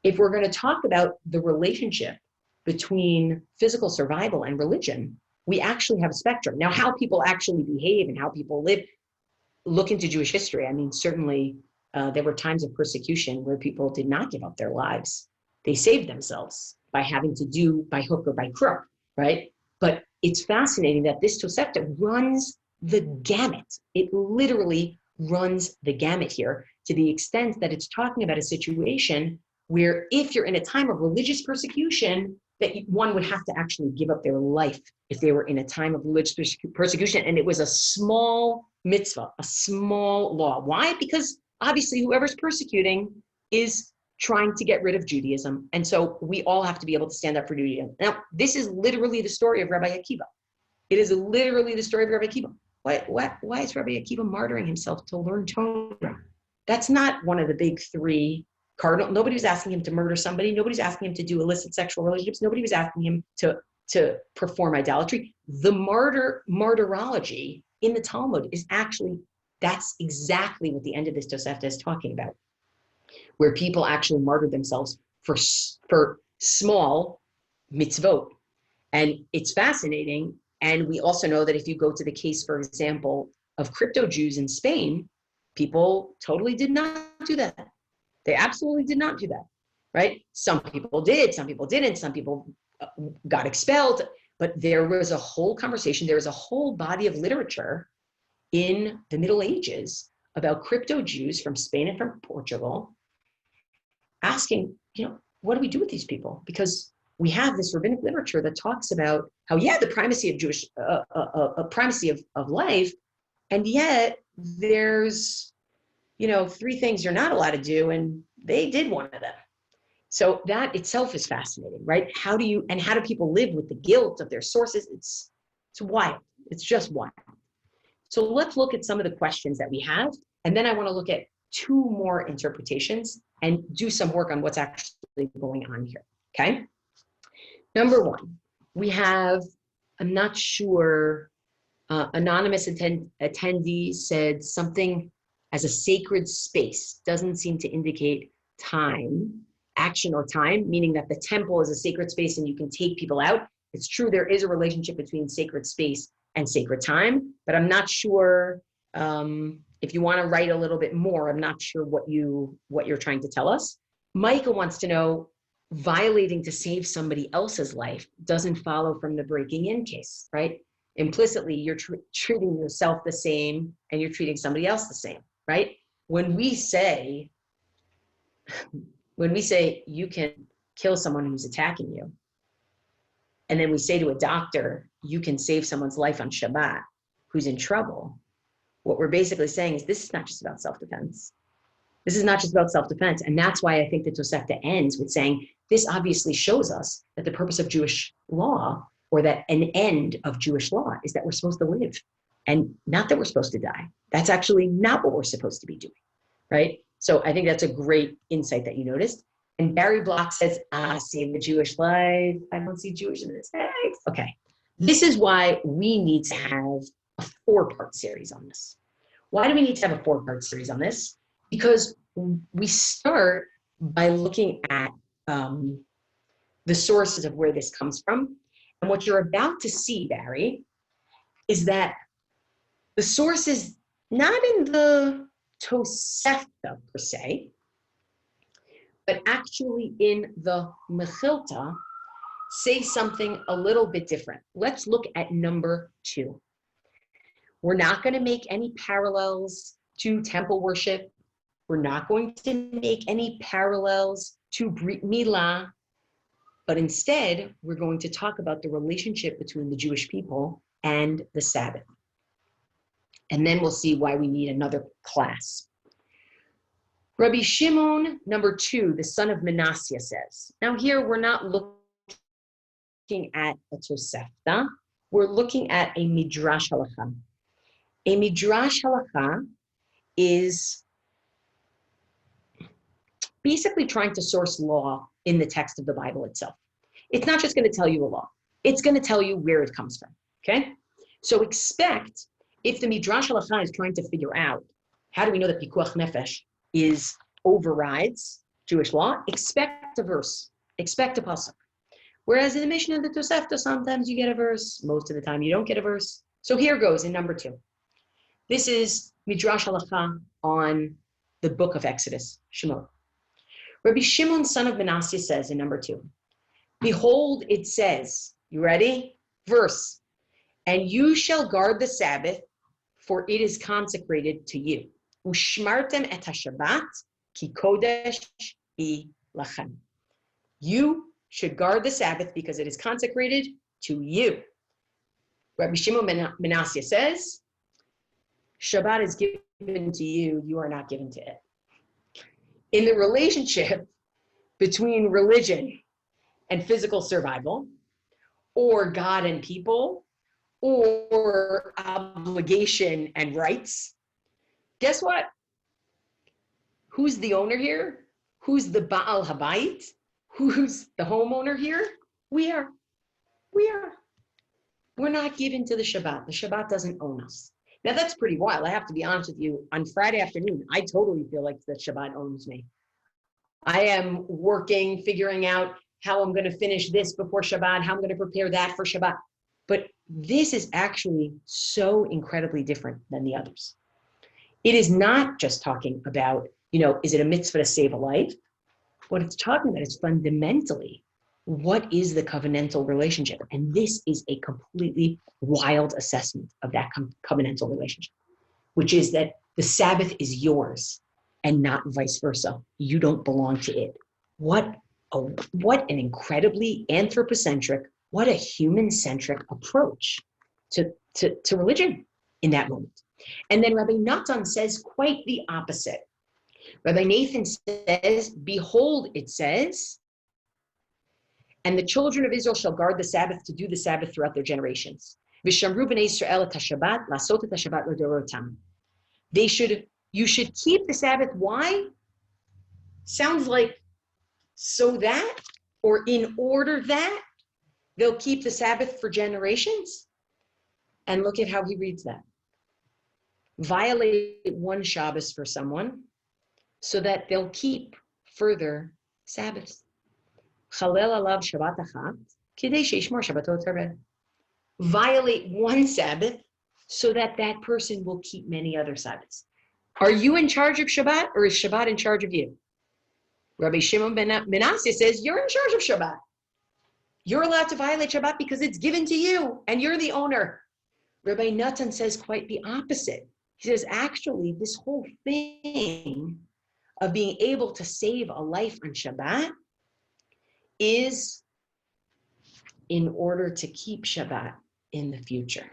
If we're going to talk about the relationship between physical survival and religion, we actually have a spectrum. Now, how people actually behave and how people live, look into Jewish history. I mean, certainly there were times of persecution where people did not give up their lives. They saved themselves by having to do by hook or by crook, right? But it's fascinating that this Tosefta runs the gamut. It literally runs the gamut here to the extent that it's talking about a situation where if you're in a time of religious persecution, that one would have to actually give up their life if they were in a time of religious persecution. And it was a small mitzvah, a small law. Why? Because obviously whoever's persecuting is trying to get rid of Judaism. And so we all have to be able to stand up for Judaism. Now, this is literally the story of Rabbi Akiva. It is literally the story of Rabbi Akiva. Why is Rabbi Akiva martyring himself to learn Torah? That's not one of the big three cardinal. Nobody was asking him to murder somebody. Nobody's asking him to do illicit sexual relationships. Nobody was asking him to perform idolatry. The martyrology in the Talmud is actually, that's exactly what the end of this Tosefta is talking about, where people actually martyr themselves for small mitzvot. And it's fascinating. And we also know that if you go to the case, for example, of crypto Jews in Spain, people totally did not do that. They absolutely did not do that, right? Some people did, some people didn't, some people got expelled, but there was a whole conversation, there was a whole body of literature in the Middle Ages about crypto Jews from Spain and from Portugal asking, what do we do with these people? Because we have this rabbinic literature that talks about how, the primacy of Jewish, primacy of life, and yet there's, three things you're not allowed to do, and they did one of them. So that itself is fascinating, right? How do people live with the guilt of their sources? It's wild. It's just wild. So let's look at some of the questions that we have, and then I want to look at two more interpretations and do some work on what's actually going on here, okay? Number one, we have, I'm not sure, anonymous attendee said something as a sacred space doesn't seem to indicate time, action or time, meaning that the temple is a sacred space and you can take people out. It's true, there is a relationship between sacred space and sacred time, but I'm not sure, if you want to write a little bit more, I'm not sure what you're trying to tell us. Micah wants to know, violating to save somebody else's life doesn't follow from the breaking in case, right? Implicitly, you're treating yourself the same and you're treating somebody else the same, right? When we say you can kill someone who's attacking you, and then we say to a doctor, you can save someone's life on Shabbat who's in trouble, what we're basically saying is this is not just about self-defense. This is not just about self-defense. And that's why I think the Tosefta ends with saying, this obviously shows us that the purpose of Jewish law, or that an end of Jewish law, is that we're supposed to live and not that we're supposed to die. That's actually not what we're supposed to be doing, right? So I think that's a great insight that you noticed. And Barry Block says, save the Jewish life. I don't see Jewish in this text. Okay. This is why we need to have a 4-part series on this. Why do we need to have a 4-part series on this? Because we start by looking at the sources of where this comes from. And what you're about to see, Barry, is that the source is not in the Tosefta per se, but actually in the Mechilta, say something a little bit different. Let's look at number 2. We're not going to make any parallels to temple worship. We're not going to make any parallels to Brit Milah, but instead, we're going to talk about the relationship between the Jewish people and the Sabbath. And then we'll see why we need another class. Rabbi Shimon, number 2, the son of Manasseh, says. Now here, we're not looking at a Tosefta. We're looking at a Midrash Halakha. A Midrash Halakha is basically trying to source law in the text of the Bible itself. It's not just going to tell you a law. It's going to tell you where it comes from, okay? So expect, if the Midrash Halakha is trying to figure out, how do we know that Pikuach Nefesh overrides Jewish law? Expect a verse, expect a pasuk. Whereas in the Mishnah and the Tosefta, sometimes you get a verse, most of the time you don't get a verse. So here goes in number 2. This is Midrash Halakha on the book of Exodus, Shemot. Rabbi Shimon, son of Manasseh, says in number 2, behold, it says, you ready? Verse, and you shall guard the Sabbath, for it is consecrated to you. Ushmartem et haShabbat, ki kodesh hi lachem. You should guard the Sabbath because it is consecrated to you. Rabbi Shimon ben Manasseh says, Shabbat is given to you, you are not given to it. In the relationship between religion and physical survival, or God and people, or obligation and rights, guess what? Who's the owner here? Who's the Baal Habayit? Who's the homeowner here? We are. We're not given to the Shabbat. The Shabbat doesn't own us. Now that's pretty wild. I have to be honest with you. On Friday afternoon, I totally feel like the Shabbat owns me. I am working, figuring out how I'm going to finish this before Shabbat, how I'm going to prepare that for Shabbat. But this is actually so incredibly different than the others. It is not just talking about, is it a mitzvah to save a life? What it's talking about is fundamentally, what is the covenantal relationship? And this is a completely wild assessment of that covenantal relationship, which is that the Sabbath is yours and not vice versa. You don't belong to it. What an incredibly anthropocentric, what a human-centric approach to religion in that moment. And then Rabbi Natan says quite the opposite. Rabbi Nathan says, behold, it says, and the children of Israel shall guard the Sabbath to do the Sabbath throughout their generations. V'shamru b'nei Yisrael et haShabbat, lasot et haShabbat l'dorotam. You should keep the Sabbath. Why? Sounds like so that, or in order that, they'll keep the Sabbath for generations. And look at how he reads that. Violate one Shabbos for someone so that they'll keep further Sabbaths. Chalel alav Shabbat achat, kidei sheishmor Shabbatot harbe. Violate one Sabbath so that that person will keep many other Sabbaths. Are you in charge of Shabbat, or is Shabbat in charge of you? Rabbi Shimon ben Manasseh says, you're in charge of Shabbat. You're allowed to violate Shabbat because it's given to you and you're the owner. Rabbi Natan says quite the opposite. He says, actually, this whole thing of being able to save a life on Shabbat is in order to keep Shabbat in the future.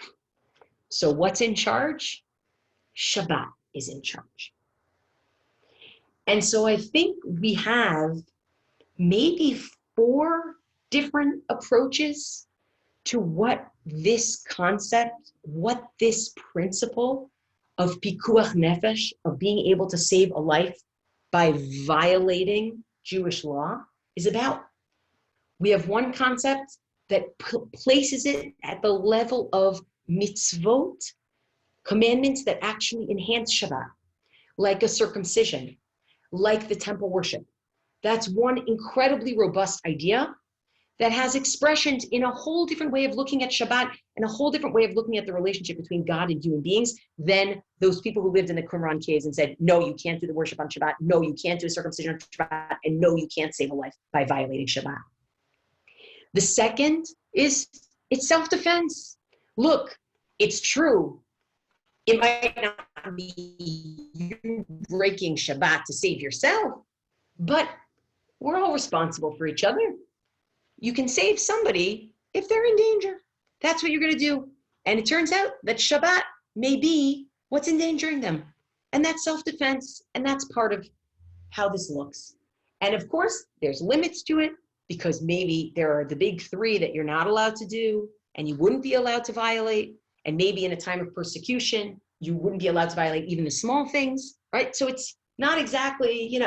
So what's in charge? Shabbat is in charge. And so I think we have maybe 4 different approaches to what this concept, what this principle of Pikuach Nefesh, of being able to save a life by violating Jewish law, is about. We have one concept that places it at the level of mitzvot, commandments that actually enhance Shabbat, like a circumcision, like the temple worship. That's one incredibly robust idea that has expressions in a whole different way of looking at Shabbat and a whole different way of looking at the relationship between God and human beings than those people who lived in the Qumran caves and said, no, you can't do the worship on Shabbat, no, you can't do a circumcision on Shabbat, and no, you can't save a life by violating Shabbat. The second is it's self-defense. Look, it's true. It might not be you breaking Shabbat to save yourself, but we're all responsible for each other. You can save somebody if they're in danger. That's what you're going to do. And it turns out that Shabbat may be what's endangering them. And that's self-defense. And that's part of how this looks. And of course, there's limits to it because maybe there are the big 3 that you're not allowed to do and you wouldn't be allowed to violate. And maybe in a time of persecution, you wouldn't be allowed to violate even the small things, right? So it's not exactly,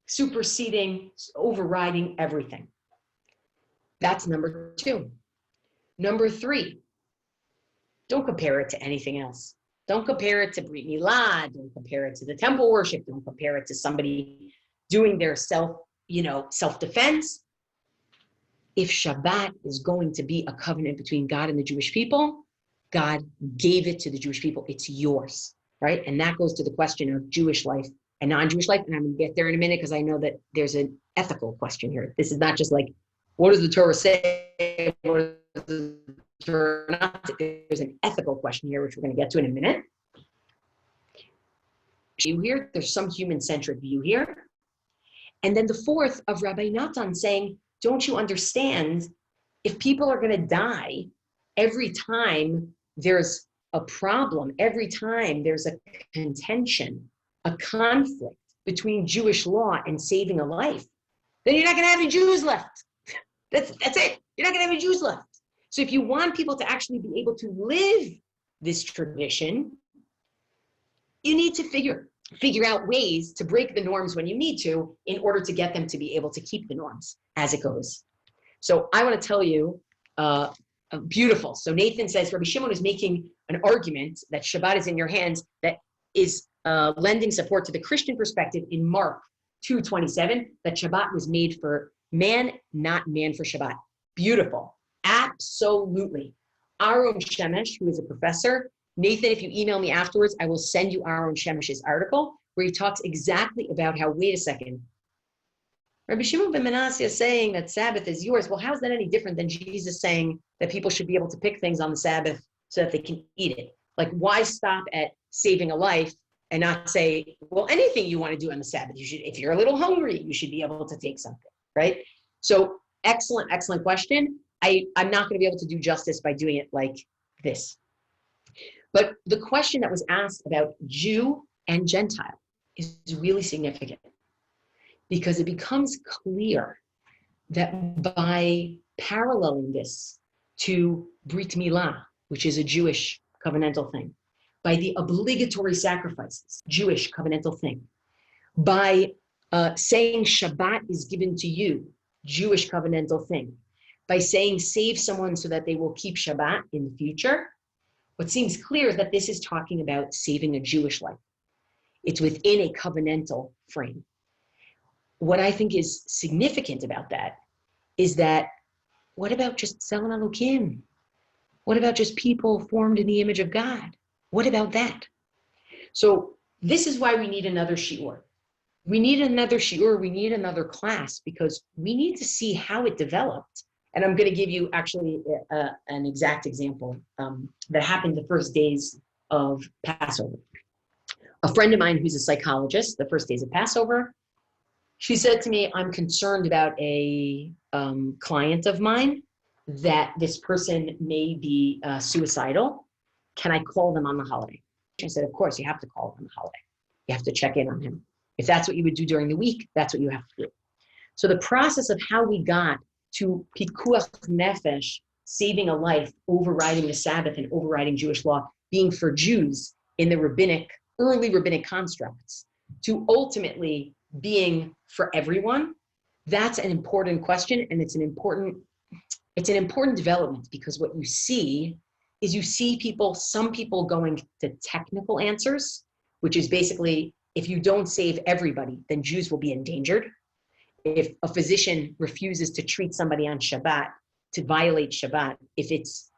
superseding, overriding everything. That's number 2. Number 3, don't compare it to anything else. Don't compare it to Brit Milah. Don't compare it to the temple worship. Don't compare it to somebody doing their self-defense. If Shabbat is going to be a covenant between God and the Jewish people, God gave it to the Jewish people. It's yours, right? And that goes to the question of Jewish life and non-Jewish life. And I'm going to get there in a minute because I know that there's an ethical question here. This is not just like, what does the Torah say? What does the Torah not say? There's an ethical question here, which we're going to get to in a minute. There's some human-centric view here. And then the fourth of Rabbi Natan saying, don't you understand, if people are going to die every time there's a problem, every time there's a contention, a conflict between Jewish law and saving a life, then you're not going to have any Jews left. That's it. You're not going to have any Jews left. So if you want people to actually be able to live this tradition, you need to figure out ways to break the norms when you need to in order to get them to be able to keep the norms as it goes. So I want to tell you, beautiful. So Nathan says, Rabbi Shimon is making an argument that Shabbat is in your hands that is lending support to the Christian perspective in Mark 2:27, that Shabbat was made for man, not man for Shabbat. Beautiful. Absolutely. Aaron Shemesh, who is a professor, Nathan, if you email me afterwards, I will send you Aaron Shemesh's article where he talks exactly about how, wait a second, Rabbi Shimon ben Manasseh is saying that Sabbath is yours. Well, how is that any different than Jesus saying that people should be able to pick things on the Sabbath so that they can eat it? Like, why stop at saving a life and not say, well, anything you want to do on the Sabbath, you should, if you're a little hungry, you should be able to take something, right? So excellent, excellent question. I'm not going to be able to do justice by doing it like this. But the question that was asked about Jew and Gentile is really significant, because it becomes clear that by paralleling this to Brit Milah, which is a Jewish covenantal thing, by the obligatory sacrifices, Jewish covenantal thing, by saying Shabbat is given to you, Jewish covenantal thing, by saying save someone so that they will keep Shabbat in the future, what seems clear is that this is talking about saving a Jewish life. It's within a covenantal frame. What I think is significant about that is that, what about just Tzelem Elokim? What about just people formed in the image of God? What about that? So this is why we need another shiur. We need another shiur, we need another class, because we need to see how it developed. And I'm going to give you actually an exact example that happened the first days of Passover. A friend of mine who's a psychologist, the first days of Passover, she said to me, I'm concerned about a client of mine, that this person may be suicidal. Can I call them on the holiday? I said, of course, you have to call them on the holiday. You have to check in on him. If that's what you would do during the week, that's what you have to do. So the process of how we got to Pikuach Nefesh, saving a life, overriding the Sabbath and overriding Jewish law, being for Jews in the early rabbinic constructs, to ultimately being for everyone, that's an important question, and it's an important development, because what you see is some people going to technical answers, which is basically, if you don't save everybody, then Jews will be endangered. If a physician refuses to treat somebody on Shabbat, to violate Shabbat, if it's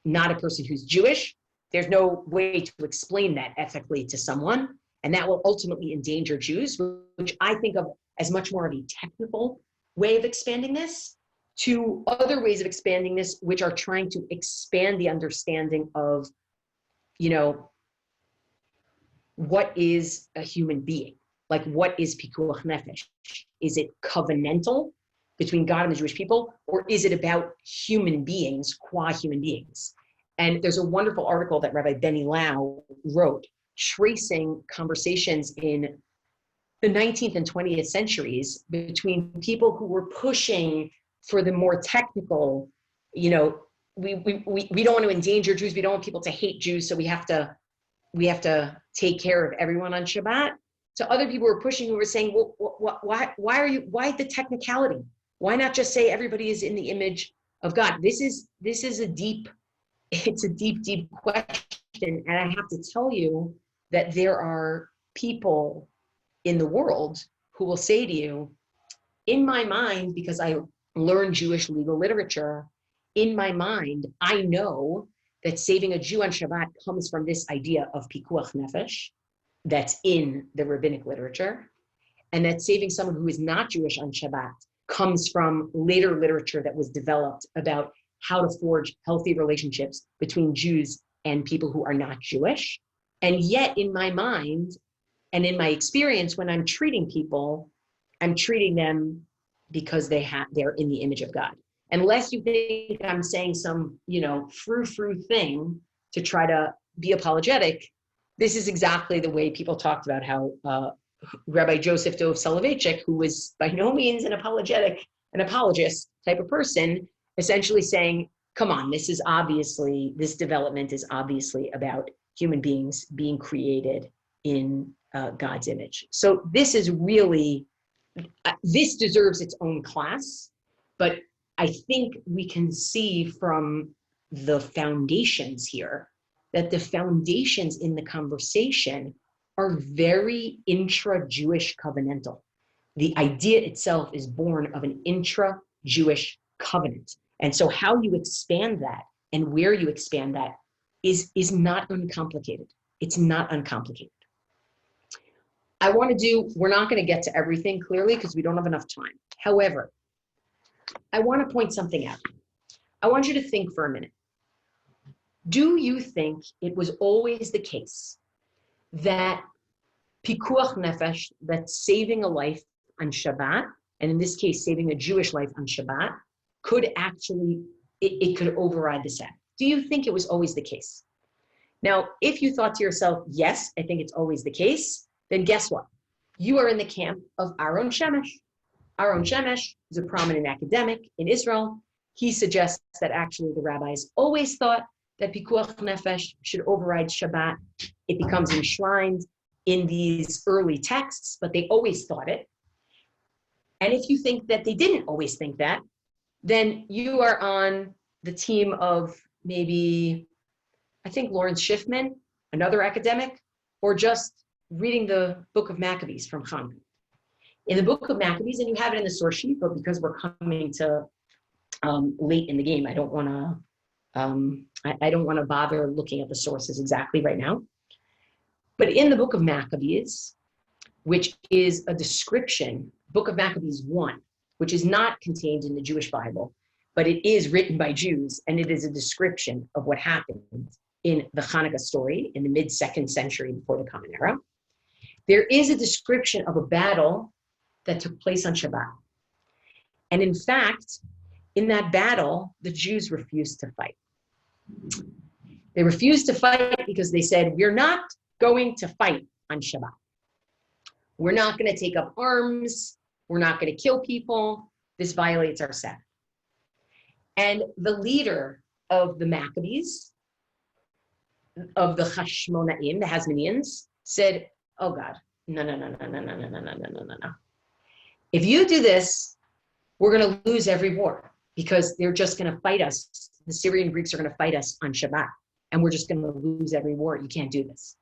not a person who's Jewish, there's no way to explain that ethically to someone. And that will ultimately endanger Jews, which I think of as much more of a technical way of expanding this, to other ways of expanding this, which are trying to expand the understanding of, what is a human being? Like, what is Pikuach Nefesh? Is it covenantal between God and the Jewish people, or is it about human beings, qua human beings? And there's a wonderful article that Rabbi Benny Lau wrote, tracing conversations in the 19th and 20th centuries between people who were pushing for the more technical, we don't want to endanger Jews, we don't want people to hate Jews, so we have to take care of everyone on Shabbat. So other people were pushing, who were saying, well, why the technicality? Why not just say everybody is in the image of God? This is a deep question. And I have to tell you that there are people in the world who will say to you, in my mind, because I learned Jewish legal literature, in my mind, I know that saving a Jew on Shabbat comes from this idea of Pikuach Nefesh that's in the rabbinic literature, and that saving someone who is not Jewish on Shabbat comes from later literature that was developed about how to forge healthy relationships between Jews and people who are not Jewish. And yet, in my mind and in my experience, when I'm treating people, I'm treating them because they're in the image of God. Unless you think I'm saying some, frou-frou thing to try to be apologetic, this is exactly the way people talked about how Rabbi Joseph Dov Soloveitchik, who was by no means an apologist type of person, essentially saying, come on, this development is obviously about human beings being created in God's image. So this deserves its own class, but I think we can see from the foundations here that the foundations in the conversation are very intra-Jewish covenantal. The idea itself is born of an intra-Jewish covenant. And so how you expand that and where you expand that is not uncomplicated. It's not uncomplicated. We're not going to get to everything clearly because we don't have enough time. However, I want to point something out. I want you to think for a minute. Do you think it was always the case that Pikuach Nefesh, that saving a life on Shabbat, and in this case, saving a Jewish life on Shabbat, could actually, it could override the Sabbath? Do you think it was always the case? Now, if you thought to yourself, yes, I think it's always the case, then guess what? You are in the camp of Aaron Shemesh. Aaron Shemesh is a prominent academic in Israel. He suggests that actually the rabbis always thought that Pikuach Nefesh should override Shabbat. It becomes enshrined in these early texts, but they always thought it. And if you think that they didn't always think that, then you are on the team of maybe, I think, Lawrence Schiffman, another academic, or just reading the book of Maccabees from Hanukkah. In the book of Maccabees, and you have it in the source sheet, but because we're coming to late in the game, I don't want to bother looking at the sources exactly right now. But in the book of Maccabees, which is a description, book of Maccabees 1, which is not contained in the Jewish Bible, but it is written by Jews, and it is a description of what happened in the Hanukkah story in the mid-2nd century before the Common Era. There is a description of a battle that took place on Shabbat. And in fact, in that battle, the Jews refused to fight. They refused to fight because they said, we're not going to fight on Shabbat. We're not going to take up arms. We're not going to kill people. This violates our Sabbath. And the leader of the Maccabees, of the Hashmonaim, the Hasmoneans, said, oh God, no. If you do this, we're going to lose every war because they're just going to fight us. The Syrian Greeks are going to fight us on Shabbat, and we're just going to lose every war. You can't do this.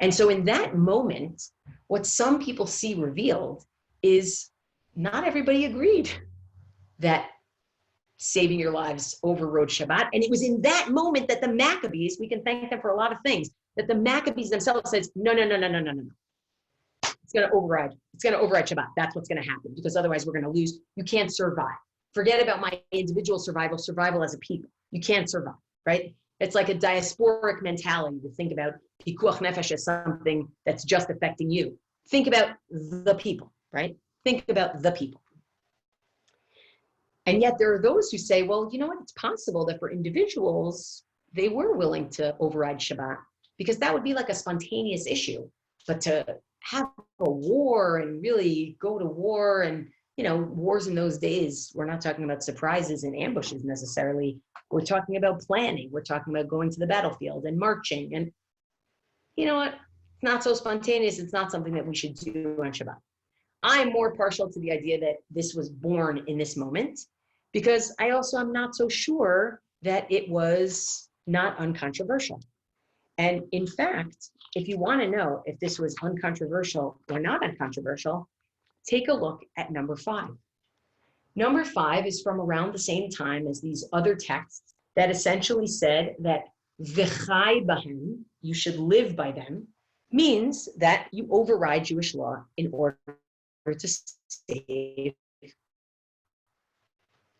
And so in that moment, what some people see revealed is not everybody agreed that saving your lives overrode Shabbat. And it was in that moment that the Maccabees, we can thank them for a lot of things, that the Maccabees themselves said, no. It's going to override Shabbat. That's what's going to happen, because otherwise we're going to lose. You can't survive. Forget about my individual survival as a people. You can't survive, right? It's like a diasporic mentality to think about Pikuach Nefesh as something that's just affecting you. Think about the people, right? Think about the people. And yet there are those who say, well, you know what? It's possible that for individuals, they were willing to override Shabbat because that would be like a spontaneous issue. But to have a war and really go to war, and wars in those days, we're not talking about surprises and ambushes necessarily. We're talking about planning. We're talking about going to the battlefield and marching. And you know what? It's not so spontaneous. It's not something that we should do on Shabbat. I'm more partial to the idea that this was born in this moment, because I also am not so sure that it was not uncontroversial. And in fact, if you want to know if this was uncontroversial or not uncontroversial, take a look at number 5. Number 5 is from around the same time as these other texts that essentially said that v'chai bahem, you should live by them, means that you override Jewish law in order to save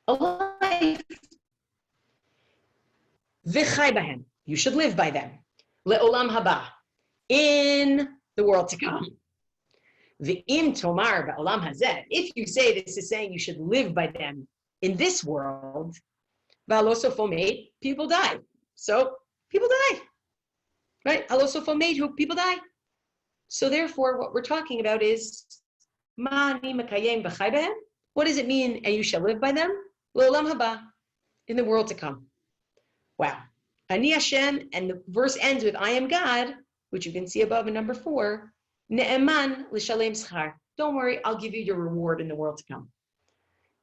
a life. V'chai bahem, you should live by them. Le'olam haba, in the world to come. V'im tomar ba'olam hazeh. If you say this is saying you should live by them in this world, v'alosofomate, people die. So people die, right? Alosofomate, who people die. So therefore, what we're talking about is ma'ani makayem b'chai behem. What does it mean? And you shall live by them. L'olam haba, in the world to come. Wow. Ani Hashem, and the verse ends with I am God, which you can see above in number 4. Ne'eman l'shalem schar. Don't worry, I'll give you your reward in the world to come.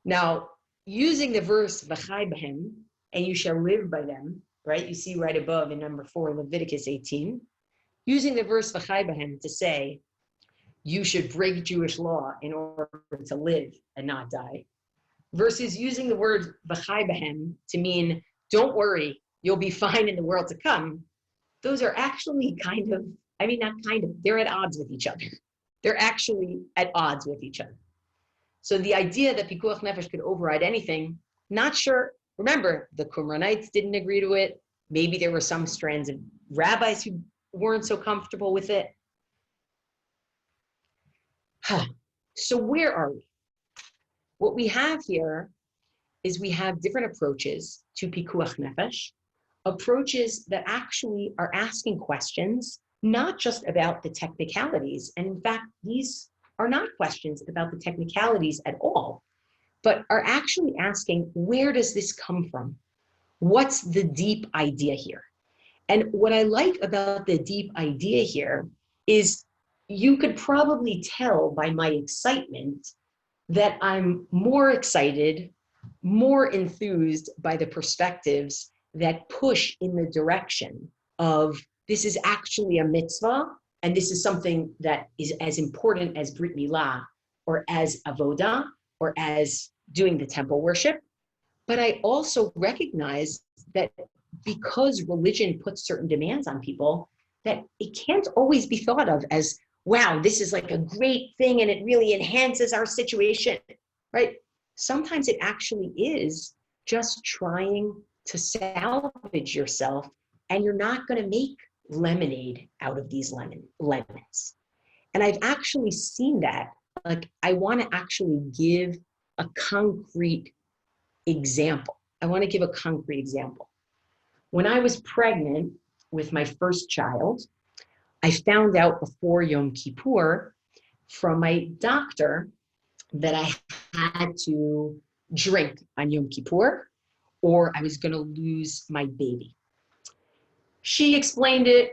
Now, using the verse v'chai behem, and you shall live by them, right? You see right above in number 4, Leviticus 18. Using the verse v'chai behem to say you should break Jewish law in order to live and not die, versus using the word v'chai behem to mean don't worry, you'll be fine in the world to come. Those are actually they're at odds with each other. They're actually at odds with each other. So the idea that Pikuach Nefesh could override anything, not sure. Remember, the Qumranites didn't agree to it. Maybe there were some strands of rabbis who weren't so comfortable with it. So where are we? What we have here is we have different approaches to Pikuach Nefesh, approaches that actually are asking questions, not just about the technicalities. And in fact, these are not questions about the technicalities at all, but are actually asking, where does this come from? What's the deep idea here? And what I like about the deep idea here is you could probably tell by my excitement that I'm more excited, more enthused by the perspectives that push in the direction of this is actually a mitzvah, and this is something that is as important as Brit Milah, or as avodah, or as doing the temple worship. But I also recognize that because religion puts certain demands on people, that it can't always be thought of as, wow, this is like a great thing and it really enhances our situation, right? Sometimes it actually is just trying to salvage yourself, and you're not going to make lemonade out of these lemons. And I've actually seen that. Like, I want to actually give a concrete example. When I was pregnant with my first child, I found out before Yom Kippur from my doctor that I had to drink on Yom Kippur or I was going to lose my baby. She explained it.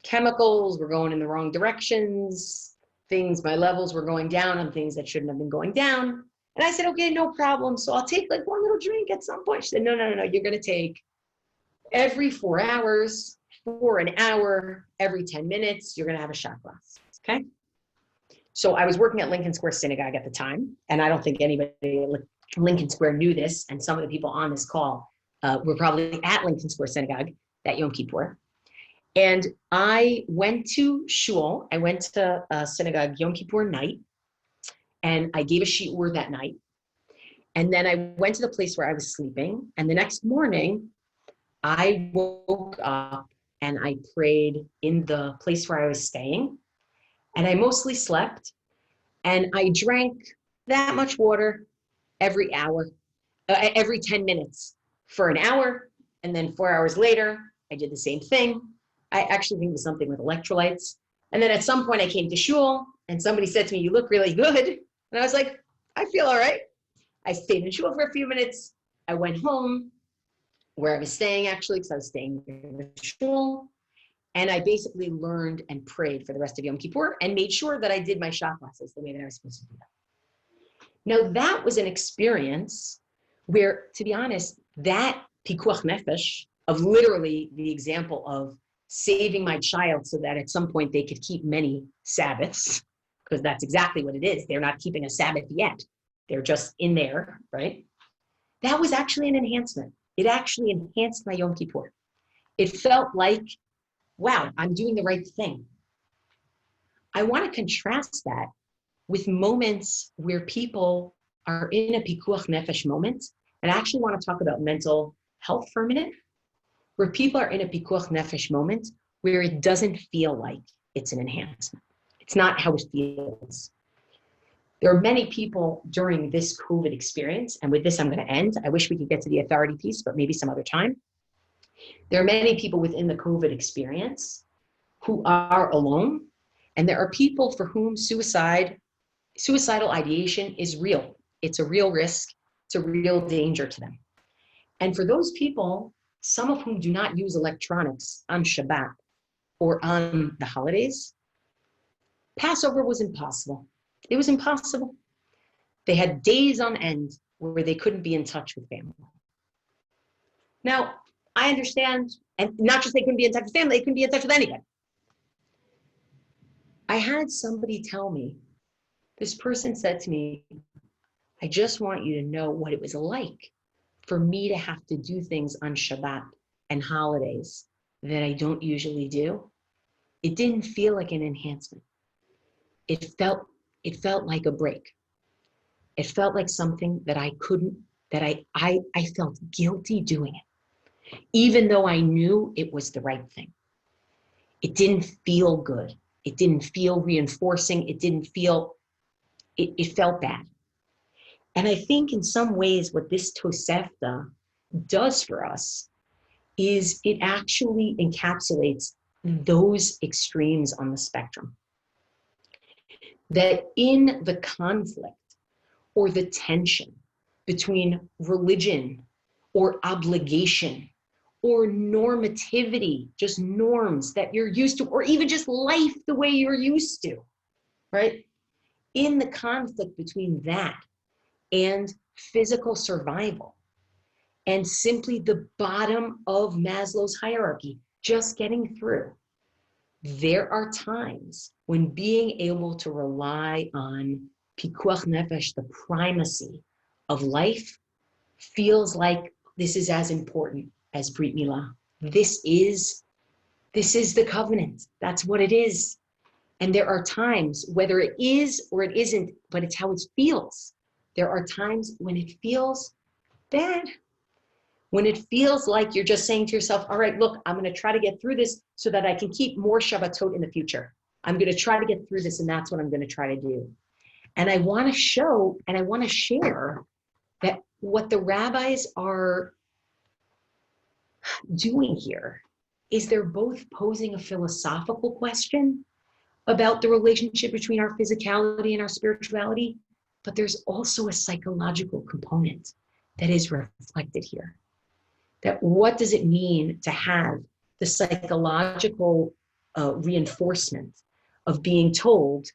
Chemicals were going in the wrong directions. My levels were going down on things that shouldn't have been going down. And I said, okay, no problem. So I'll take like one little drink at some point. She said, no. You're going to take every 4 hours, for an hour, every 10 minutes, you're going to have a shot glass. Okay. So I was working at Lincoln Square Synagogue at the time. And I don't think anybody at Lincoln Square knew this. And some of the people on this call were probably at Lincoln Square Synagogue that Yom Kippur. And I went to shul. I went to a synagogue Yom Kippur night. And I gave a shiur that night. And then I went to the place where I was sleeping. And the next morning, I woke up and I prayed in the place where I was staying. And I mostly slept. And I drank that much water every hour, every 10 minutes for an hour. And then 4 hours later, I did the same thing. I actually think it was something with electrolytes. And then at some point I came to shul and somebody said to me, you look really good. And I was like, I feel all right. I stayed in shul for a few minutes. I went home where I was staying actually, because I was staying in the shul. And I basically learned and prayed for the rest of Yom Kippur and made sure that I did my shot glasses the way that I was supposed to do that. Now that was an experience where, to be honest, that Pikuach Nefesh of literally the example of saving my child so that at some point they could keep many Sabbaths, because that's exactly what it is. They're not keeping a Sabbath yet. They're just in there, right? That was actually an enhancement. It actually enhanced my Yom Kippur. It felt like, wow, I'm doing the right thing. I want to contrast that with moments where people are in a Pikuach Nefesh moment, and I actually want to talk about mental health for a minute, where people are in a Pikuach Nefesh moment where it doesn't feel like it's an enhancement. It's not how it feels. There are many people during this COVID experience, and with this I'm going to end. I wish we could get to the authority piece, but maybe some other time. There are many people within the COVID experience who are alone, and there are people for whom suicidal ideation is real. It's a real risk. It's a real danger to them. And for those people, some of whom do not use electronics on Shabbat or on the holidays, Passover was impossible. It was impossible. They had days on end where they couldn't be in touch with family. Now, I understand, and not just they couldn't be in touch with family, they couldn't be in touch with anybody. I had somebody tell me, this person said to me, I just want you to know what it was like for me to have to do things on Shabbat and holidays that I don't usually do. It didn't feel like an enhancement. It felt like a break. It felt like something that I couldn't, that I felt guilty doing it, even though I knew it was the right thing. It didn't feel good. It didn't feel reinforcing. It felt bad. And I think in some ways what this Tosefta does for us is it actually encapsulates those extremes on the spectrum. That in the conflict or the tension between religion or obligation or normativity, just norms that you're used to, or even just life the way you're used to, right? In the conflict between that and physical survival and simply the bottom of Maslow's hierarchy, just getting through, there are times when being able to rely on Pikuach Nefesh, the primacy of life, feels like this is as important as Brit Milah. This is the covenant. That's what it is. And there are times, whether it is or it isn't, but it's how it feels. There are times when it feels bad, when it feels like you're just saying to yourself, all right, look, I'm going to try to get through this so that I can keep more Shabbatot in the future. I'm going to try to get through this, and that's what I'm going to try to do. And I want to show and I want to share that what the rabbis are doing here is they're both posing a philosophical question about the relationship between our physicality and our spirituality, but there's also a psychological component that is reflected here. That what does it mean to have the psychological reinforcement of being told,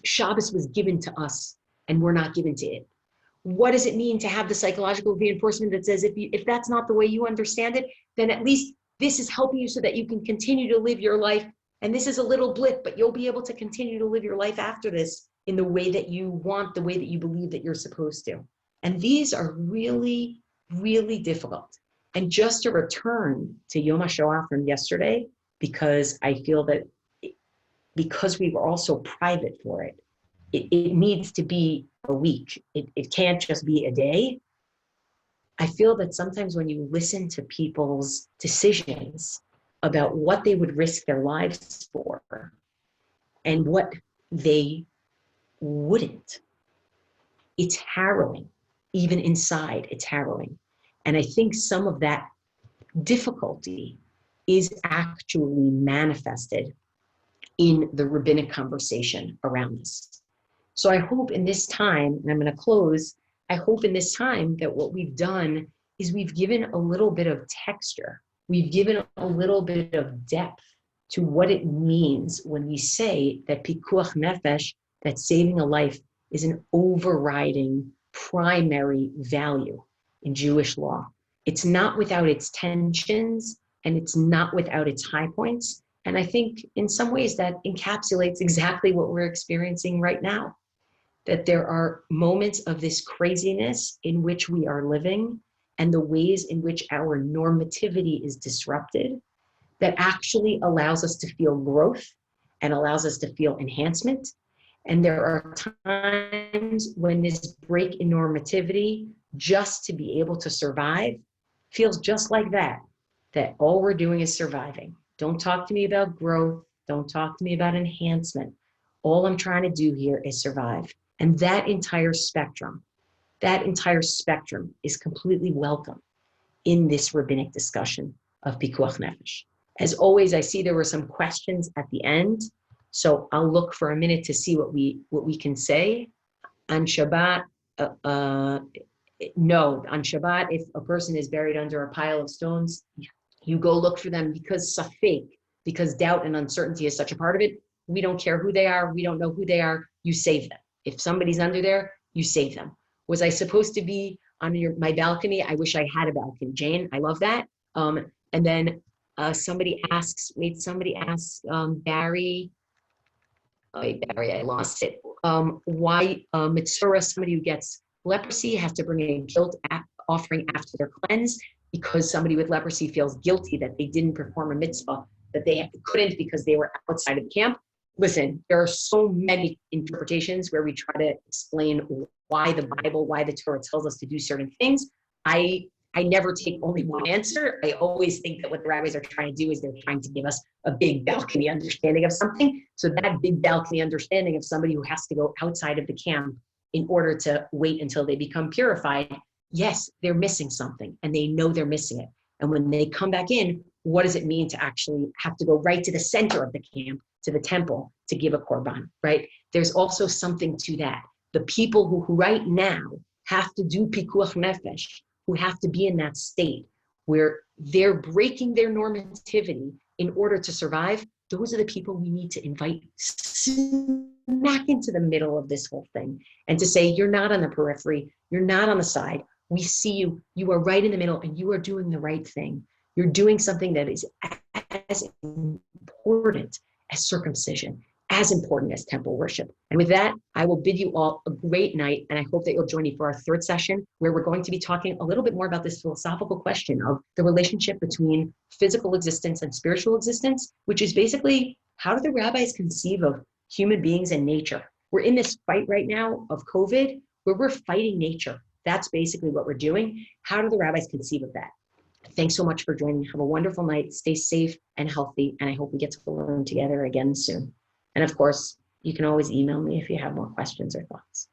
Shabbos was given to us and we're not given to it. What does it mean to have the psychological reinforcement that says if that's not the way you understand it, then at least this is helping you so that you can continue to live your life. And this is a little blip, but you'll be able to continue to live your life after this in the way that you want, the way that you believe that you're supposed to. And these are really, really difficult. And just to return to Yom HaShoah from yesterday, because I feel that because we were all so private for it, it needs to be a week. It can't just be a day. I feel that sometimes when you listen to people's decisions about what they would risk their lives for and what they wouldn't, it's harrowing. Even inside, it's harrowing. And I think some of that difficulty is actually manifested in the rabbinic conversation around this. So I hope in this time, and I'm going to close, I hope in this time that what we've done is we've given a little bit of texture. We've given a little bit of depth to what it means when we say that Pikuach Nefesh, that saving a life, is an overriding primary value in Jewish law. It's not without its tensions and it's not without its high points. And I think in some ways that encapsulates exactly what we're experiencing right now. That there are moments of this craziness in which we are living and the ways in which our normativity is disrupted that actually allows us to feel growth and allows us to feel enhancement. And there are times when this break in normativity, just to be able to survive, feels just like that all we're doing is surviving. Don't talk to me about growth. Don't talk to me about enhancement. All I'm trying to do here is survive. And that entire spectrum is completely welcome in this rabbinic discussion of Pikuach Nefesh. As always, I see there were some questions at the end, so I'll look for a minute to see what we can say. On Shabbat, no, on Shabbat, if a person is buried under a pile of stones, you go look for them because safek, because doubt and uncertainty is such a part of it. We don't care who they are. We don't know who they are. You save them. If somebody's under there, you save them. Was I supposed to be on my balcony? I wish I had a balcony, Jane. I love that. And then somebody asks, Barry, Barry, I lost it. Why Mitzvah, somebody who gets leprosy has to bring a guilt offering after they're cleansed, because somebody with leprosy feels guilty that they didn't perform a mitzvah, that they couldn't because they were outside of the camp. Listen, there are so many interpretations where we try to explain why the Bible, why the Torah tells us to do certain things. I never take only one answer. I always think that what the rabbis are trying to do is they're trying to give us a big balcony understanding of something. So that big balcony understanding of somebody who has to go outside of the camp in order to wait until they become purified, yes, they're missing something and they know they're missing it. And when they come back in, what does it mean to actually have to go right to the center of the camp, to the temple, to give a korban, right? There's also something to that. The people who right now have to do Pikuach Nefesh, who have to be in that state where they're breaking their normativity in order to survive, those are the people we need to invite smack into the middle of this whole thing and to say, you're not on the periphery, you're not on the side. We see you, you are right in the middle and you are doing the right thing. You're doing something that is as important as circumcision, as important as temple worship. And with that, I will bid you all a great night, and I hope that you'll join me for our third session, where we're going to be talking a little bit more about this philosophical question of the relationship between physical existence and spiritual existence, which is basically, how do the rabbis conceive of human beings and nature? We're in this fight right now of COVID, where we're fighting nature. That's basically what we're doing. How do the rabbis conceive of that? Thanks so much for joining. Have a wonderful night. Stay safe and healthy, and I hope we get to learn together again soon. And of course, you can always email me if you have more questions or thoughts.